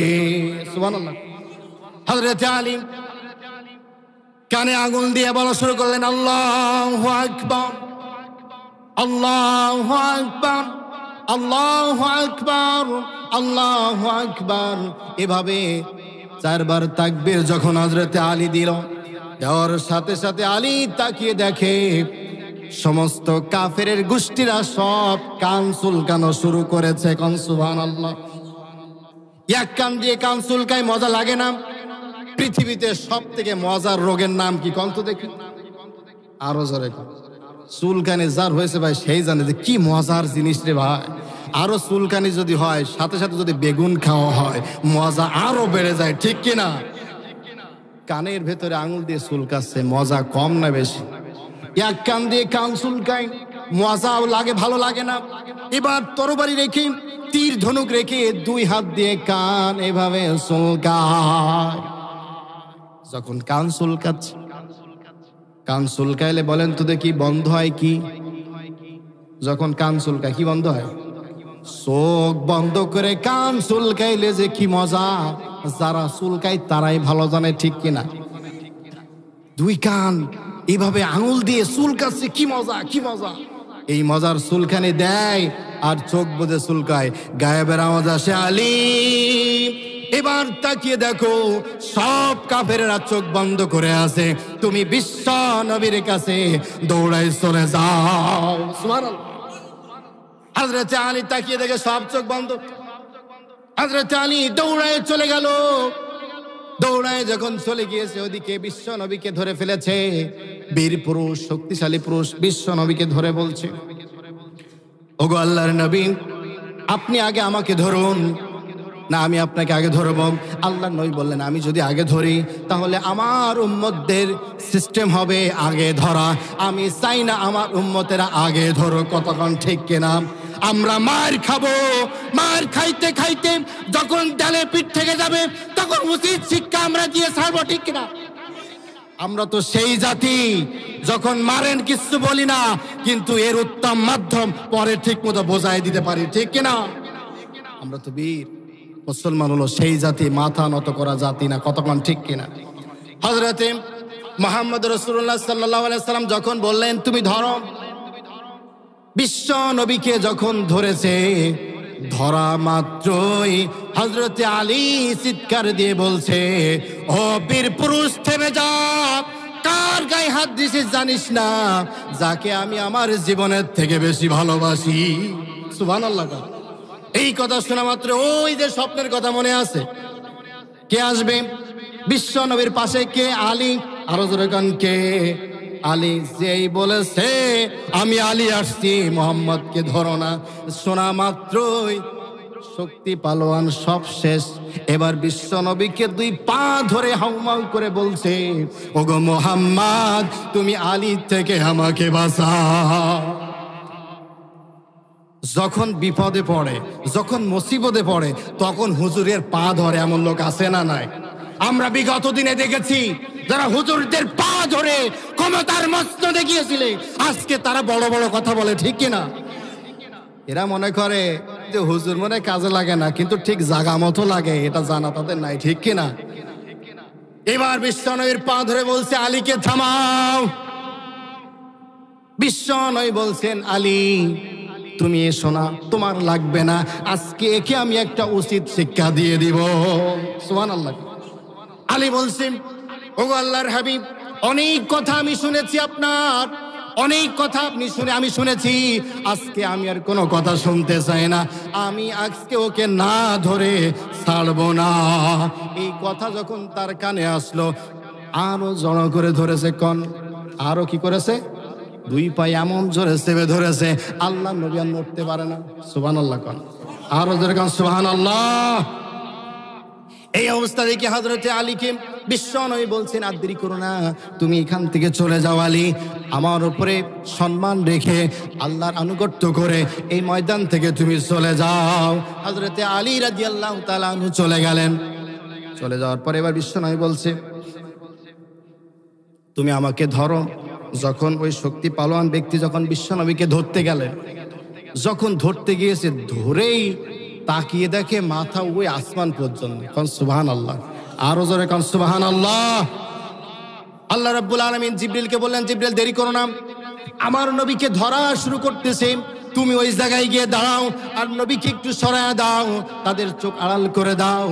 সুবহানাল্লাহ। হযরত আলী কানে আগুন দিয়ে বলা শুরু করলেন, আল্লাহু আকবার, আল্লাহু আকবার, আল্লাহু আকবার, আল্লাহু আকবার। এভাবে 4 বার তাকবীর যখন হযরত আলী দিল, দেওয়ার সাথে সাথে আলী তাকিয়ে দেখে সমস্ত কাফেরের গোষ্ঠীরা সব কান চুলকানো শুরু করেছে। কোন সুবহানাল্লাহ। এক কান দিয়ে কান চুলকায় মজা লাগে না? পৃথিবীতে সব থেকে মজার রোগের নাম কি কোন তো দেখি? আরো জোরে কোন। চুলকানি যার হয়েছে ভাই সেই জানে যে কি মজার জিনিস রে ভাই। আরো চুলকানি যদি হয়, সাথে সাথে যদি বেগুন খাওয়া হয়, মজা আরো বেড়ে যায়, ঠিক কিনা? কানের ভেতরে আঙুল দিয়ে চুলকাচ্ছে, মজা কম না বেশি? এক কান দিয়ে কান চুলকায়, মজাও লাগে, ভালো লাগে না? এবার তরবারি রেখে, তীর ধনুক রেখে 2 হাত দিয়ে কান এভাবে চুলকায়। যখন কান চুলকাচ্ছে, কান চুলকাইলে বলেন তো দেখি বন্ধ হয় কি? যখন কান চুলকায় কি বন্ধ হয়? চোখ বন্ধ করে কান চুলকাইলে যে কি মজা, যারা চুলকায় তারাই ভালো জানে, ঠিক কিনা? 2 কান এভাবে আঙুল দিয়ে চুলকাচ্ছে, কি মজা, কি মজা। এই মজার চুলকানি দেয় আর চোখ বুজে চুলকায়। গায়েবের আওয়াজ আসে, আলী এবার তাকিয়ে দেখো, সব কাফেরেরা চোখ বন্ধ করে আছে, তুমি বিশ্ব নবীর কাছে দৌড়াই চলে যাও। সুবহানাল্লাহ। হযরত আলী তাকিয়ে দেখে সব চোখ বন্ধ। হযরত আলী দৌড়ায় চলে গেল। দৌড়ায় যখন চলে গিয়েছে, ওদিকে বিশ্ব নবীকে ধরে ফেলেছে। বীর পুরুষ, শক্তিশালী পুরুষ বিশ্ব নবীকে ধরে বলছে, ওগো আল্লাহর নবী, আপনি আগে আমাকে ধরুন না আমি আপনাকে আগে ধরব? আল্লাহর নবী বললেন, আমি যদি আগে ধরি তাহলে আমার উম্মতদের সিস্টেম হবে আগে ধরা। আমি চাই না আমার উম্মতেরা আগে ধরো। কতক্ষণ, ঠিক কিনা? আমরা মার খাবো, মার খাইতে খাইতে যখন ডালে পিঠ থেকে যাবে তখন উচিত শিক্ষা আমরা দিয়ে ছাড়বো, ঠিক কিনা? আমরা তো সেই জাতি, যখন মারেন কিছু বলি না, কিন্তু এর উত্তম মাধ্যম পরে ঠিক মতো বোঝাই দিতে পারি, ঠিক কিনা? আমরা তো বীর মুসলমান হলো সেই জাতি, মাথা নত করা জাতি না। কতক্ষণ, ঠিক কিনা? হযরতে মুহাম্মদ রাসূলুল্লাহ সাল্লাল্লাহু আলাইহি সাল্লাম যখন বললেন তুমি ধরো, বিশ্ব নবীকে যখন ধরেছে, ধরা মাত্রই হযরতে আলী চিৎকার দিয়ে বলছে, ও বীর পুরুষ থেমে যা, কার গায়ে হাত দিছিস জানিস না, যাকে আমি আমার জীবনের থেকে বেশি ভালোবাসি। সুবহানাল্লাহ। এই কথা শোনা মাত্র ওই যে স্বপ্নের কথা মনে আছে, কে আসবে? বিশ্ব নবীর পাশে কে? আলী। আরো জোরে গান, কে? আলী। যেই বলেছে আমি আলী আসছি, মোহাম্মদকে ধরো না, শোনা মাত্রই শক্তি পালোয়ান সব শেষ। এবার বিশ্ব নবীকে 2 পা ধরে হাউমাউ করে বলছে, ওগো মোহাম্মদ, তুমি আলী থেকে আমাকে বাঁচাও। যখন বিপদে পড়ে, যখন মুসিবতে পড়ে, তখন হুজুরের পা ধরে এমন লোক আছে না নাই? আমরা বিগত দিনে দেখেছি যারা হুজুরদের পা ধরে ক্ষমতার মস্ত দেখিয়েছিলে, আজকে তারা বড় বড় কথা বলে, ঠিক কিনা? এরা মনে করে যে হুজুর মনে কাজে লাগে না, কিন্তু ঠিক জাগা মতো লাগে, এটা জানা তাদের নাই, ঠিক কিনা? এবার বিশ্বনবীর পা ধরে বলছে, আলীকে থামাও। বিশ্বনবী বলছেন, আলী তুমি এসো না, তোমার লাগবে না, আজকে একে আমি একটা উচিত শিক্ষা দিয়ে দিব। সুবহানাল্লাহ। আলী বলছেন, ওগো আল্লাহর হাবিব, অনেক কথা আমি শুনেছি আপনার, অনেক কথা আমি শুনেছি, আজকে আমি আর কোনো কথা শুনতে চাই না, আমি আজকে ওকে না ধরে ছাড়বো না। এই কথা যখন তার কানে আসলো, আরো জড়ো করে ধরেছে। কোন আরো কি করেছে? 2 পায়ে এমন জোরে চেপে ধরেছে, আল্লাহ নবী আর নড়তে পারে না। সুবহানাল্লাহ। কোন আরো জোরে কোন সুবহানাল্লাহ। এই অবস্থা দেখে হযরতে আলীকে বিশ্ব নবী বলছেন, আর দেরি করো না, তুমি এখান থেকে চলে যাও আলী, আমার উপরে সম্মান রেখে আল্লাহর আনুগত্য করে এই ময়দান থেকে তুমি চলে যাও। হযরতে আলী রাদিয়াল্লাহু তাআলা আনহু চলে গেলেন। চলে যাওয়ার পরে এবার বিশ্বনবী বলছে, তুমি আমাকে ধরো। যখন ওই শক্তি পালোয়ান ব্যক্তি যখন বিশ্বনবীকে ধরতে গেলেন, যখন ধরতে গিয়েছে, ধরেই তাকিয়ে দেখে মাথা ওই আসমান পর্যন্ত। কোন সুবহানাল্লাহ, আরো জোরে কোন সুবহানাল্লাহ। আল্লাহ রাব্বুল আলামিন জিবরিলকে বললেন, জিবরিল দেরি করো না, আমার নবীকে ধরা শুরু করতেছে, তুমি ওই জায়গায় গিয়ে দাঁড়াও আর নবীকে একটু সরায় দাও, তাদের চোখ আড়াল করে দাও।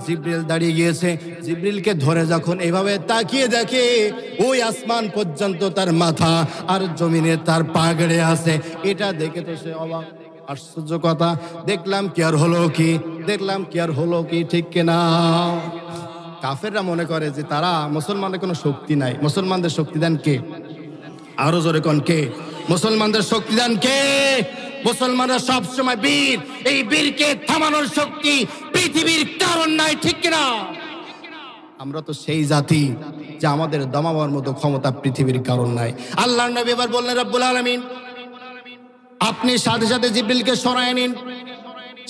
জিবরিল দাঁড়িয়ে গিয়েছে। জিবরিলকে ধরে যখন এভাবে তাকিয়ে দেখে ওই আসমান পর্যন্ত তার মাথা আর জমিনে তার পা গেড়ে আছে, এটা দেখে তো সে অবাক। আশ্চর্য কথা, দেখলাম কি আর হলো কি, দেখলাম কি আর হলো কি, ঠিক কিনা? কাফেররা মনে করে যে তারা মুসলমানের কোনো শক্তি নাই। মুসলমানদের শক্তি দেন কে? আরো জোরে কোন কে? মুসলমানদের শক্তি দেন কে? মুসলমানরা সবসময় বীর। এই বীরকে থামানোর শক্তি পৃথিবীর কারণ নাই, ঠিক কিনা? আমরা তো সেই জাতি যে আমাদের দমাবার মতো ক্ষমতা পৃথিবীর কারণ নাই। আল্লাহর নবী এবার বললেন, রব্বুল আলামিন আপনি সাথে সাথে জিবরিলকে সরায় নিন,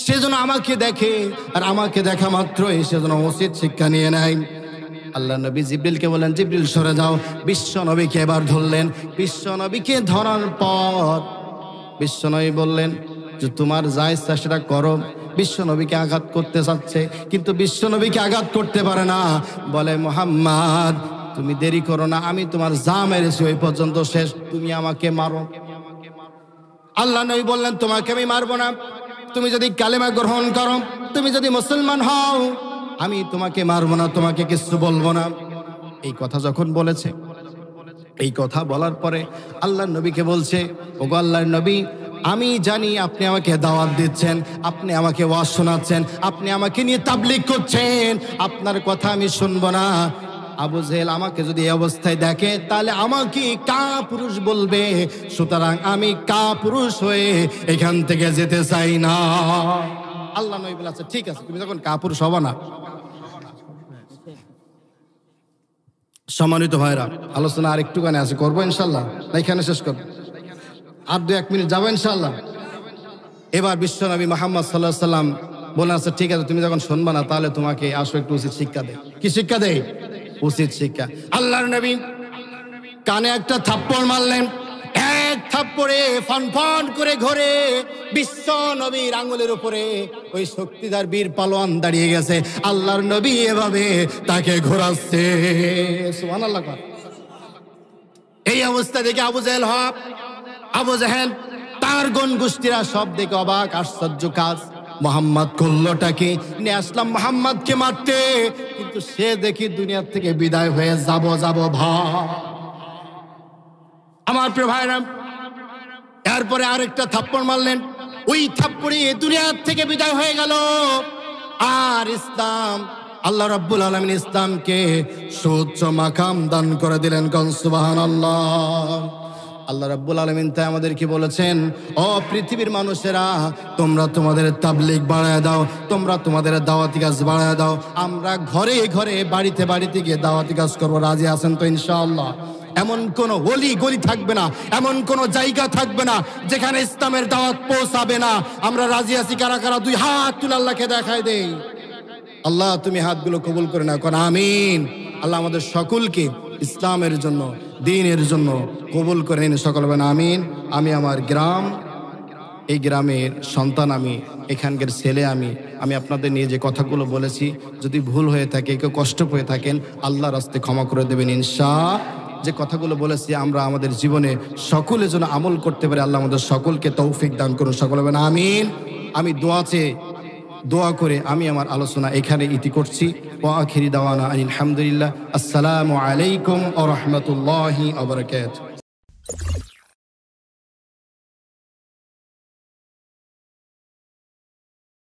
সেজন্য আমাকে দেখে, আর আমাকে দেখা মাত্রই সেজন্য উচিত শিক্ষা নিয়ে নেয়। আল্লাহ নবী জিবরিলকে বললেন, জিবরিল সরে যাও। বিশ্ব নবীকে এবার ধরলেন। বিশ্ব নবীকে ধরার পর বিশ্ব নবী বললেন যে তোমার যা ইচ্ছা সেটা করো। বিশ্ব নবীকে আঘাত করতে চাচ্ছে, কিন্তু বিশ্ব নবীকে আঘাত করতে পারে না। বলে, মুহাম্মদ তুমি দেরি করো না, আমি তোমার যা মেরেছি ওই পর্যন্ত শেষ, তুমি আমাকে মারো। আল্লাহ নবী বললেন, তোমাকে আমি মারবো না, তুমি যদি কালেমা গ্রহণ করো, তুমি যদি মুসলমান হও, আমি তোমাকে মারবো না, তোমাকে কিছু বলবো না। এই কথা যখন বলেছে, এই কথা বলার পরে আল্লাহর নবীকে বলছে, ওগো আল্লাহর নবী, আমি জানি আপনি আমাকে দাওয়াত দিচ্ছেন, আপনি আমাকে ওয়াজ শোনাচ্ছেন, আপনি আমাকে নিয়ে তাবলীগ করছেন, আপনার কথা আমি শুনবো না। আবু জেহেল আমাকে যদি এই অবস্থায় দেখে তাহলে আমাকে কাপুরুষ বলবে, সুতরাং আমি কাপুরুষ হয়ে এখান থেকে যেতে চাই না। আল্লাহ নবী বলেছে, ঠিক আছে, তুমি যখন কাপুরুষ হবা না। সম্মানিত ভাইরা, আলোচনা আর একটুখানি আছে, করবো ইনশাল্লাহ, না এখানে শেষ করবো? আর 2-1 মিনিট যাবো ইনশাল্লাহ। এবার বিশ্বনবী মুহাম্মদ সাল্লাল্লাহু আলাইহি ওয়াসাল্লাম বলেন, আচ্ছা ঠিক আছে, তুমি যখন শুনবা না তাহলে তোমাকে আসো একটু উচিত শিক্ষা দেয়। কি শিক্ষা দেয়? উচিত শিক্ষা। আল্লাহর নবী কানে একটা থাপ্পড় মারলেন। এক থাপ্পড়ে ফনফন করে ঘরে বিশ্ব নবীর আঙ্গুলের উপরে ওই শক্তিধর বীর পালোয়ান দাঁড়িয়ে গেছে। আল্লাহর নবী এভাবে তাকে ঘোরাচ্ছে। সুবহানাল্লাহ। এই অবস্থা দেখে আবু জেহেল তার গণ গোষ্ঠীরা সব দেখে অবাক, আশ্চর্য কাজ, মোহাম্মদ করলোটাকে নিয়ে আসলাম মোহাম্মদকে মারতে, কিন্তু সে দেখি দুনিয়ার থেকে বিদায় হয়ে যাব ভাই। আমার প্রিয় ভাইরা, এরপরে আরেকটা থাপ্পড় মারলেন। ওই থাপ্পড়ে দুনিয়ার থেকে বিদায় হয়ে গেল। আর ইসলাম, আল্লাহ রাব্বুল আলামিন ইসলামকে সুউচ্চ মাকাম দান করে দিলেন। কোন সুবহানাল্লাহ। আল্লাহ রাব্বুল আলামিন তাই আমাদেরকে বলেছেন, ও পৃথিবীর মানুষেরা, তোমরা তোমাদের তাবলীগ বাড়ায় দাও, তোমরা তোমাদের দাওয়াতি কাজ বাড়ায় দাও। আমরা ঘরে ঘরে, বাড়িতে বাড়িতে গিয়ে দাওয়াতি কাজ করবো। রাজি আছেন তো ইনশাআল্লাহ? এমন কোন অলি গলি থাকবে না, এমন কোন জায়গা থাকবে না যেখানে ইসলামের দাওয়াত পৌঁছাবে না। আমরা রাজি আছি। কারা কারা 2 হাত তুলে আল্লাহকে দেখায় দেই। আল্লাহ তুমি হাতগুলো কবুল করে নাও, কোন আমিন। আল্লাহ আমাদের সকলকে ইসলামের জন্য, দ্বীনের জন্য কবুল করে নিন। সকল বলেন আমিন। আমি আমার গ্রাম, এই গ্রামের সন্তান, আমি এখানকার ছেলে, আমি আপনাদের নিয়ে যে কথাগুলো বলেছি, যদি ভুল হয়ে থাকে, কেউ কষ্ট পেয়ে থাকেন, আল্লাহর রাস্তায় ক্ষমা করে দেবেন ইনশাআল্লাহ। যে কথাগুলো বলেছি আমরা আমাদের জীবনে সকলের জন্য আমল করতে পারি। আল্লাহ আমাদের সকলকে তৌফিক দান করুন। সকলে বলেন আমিন। আমি দোয়া করে আমি আমার আলোচনা এখানে ইতি করছি। ওয়া আখিরি দাওয়ানা আলহামদুলিল্লাহ। আসসালামু আলাইকুম ওয়া রাহমাতুল্লাহি ওয়া বারাকাতুহু।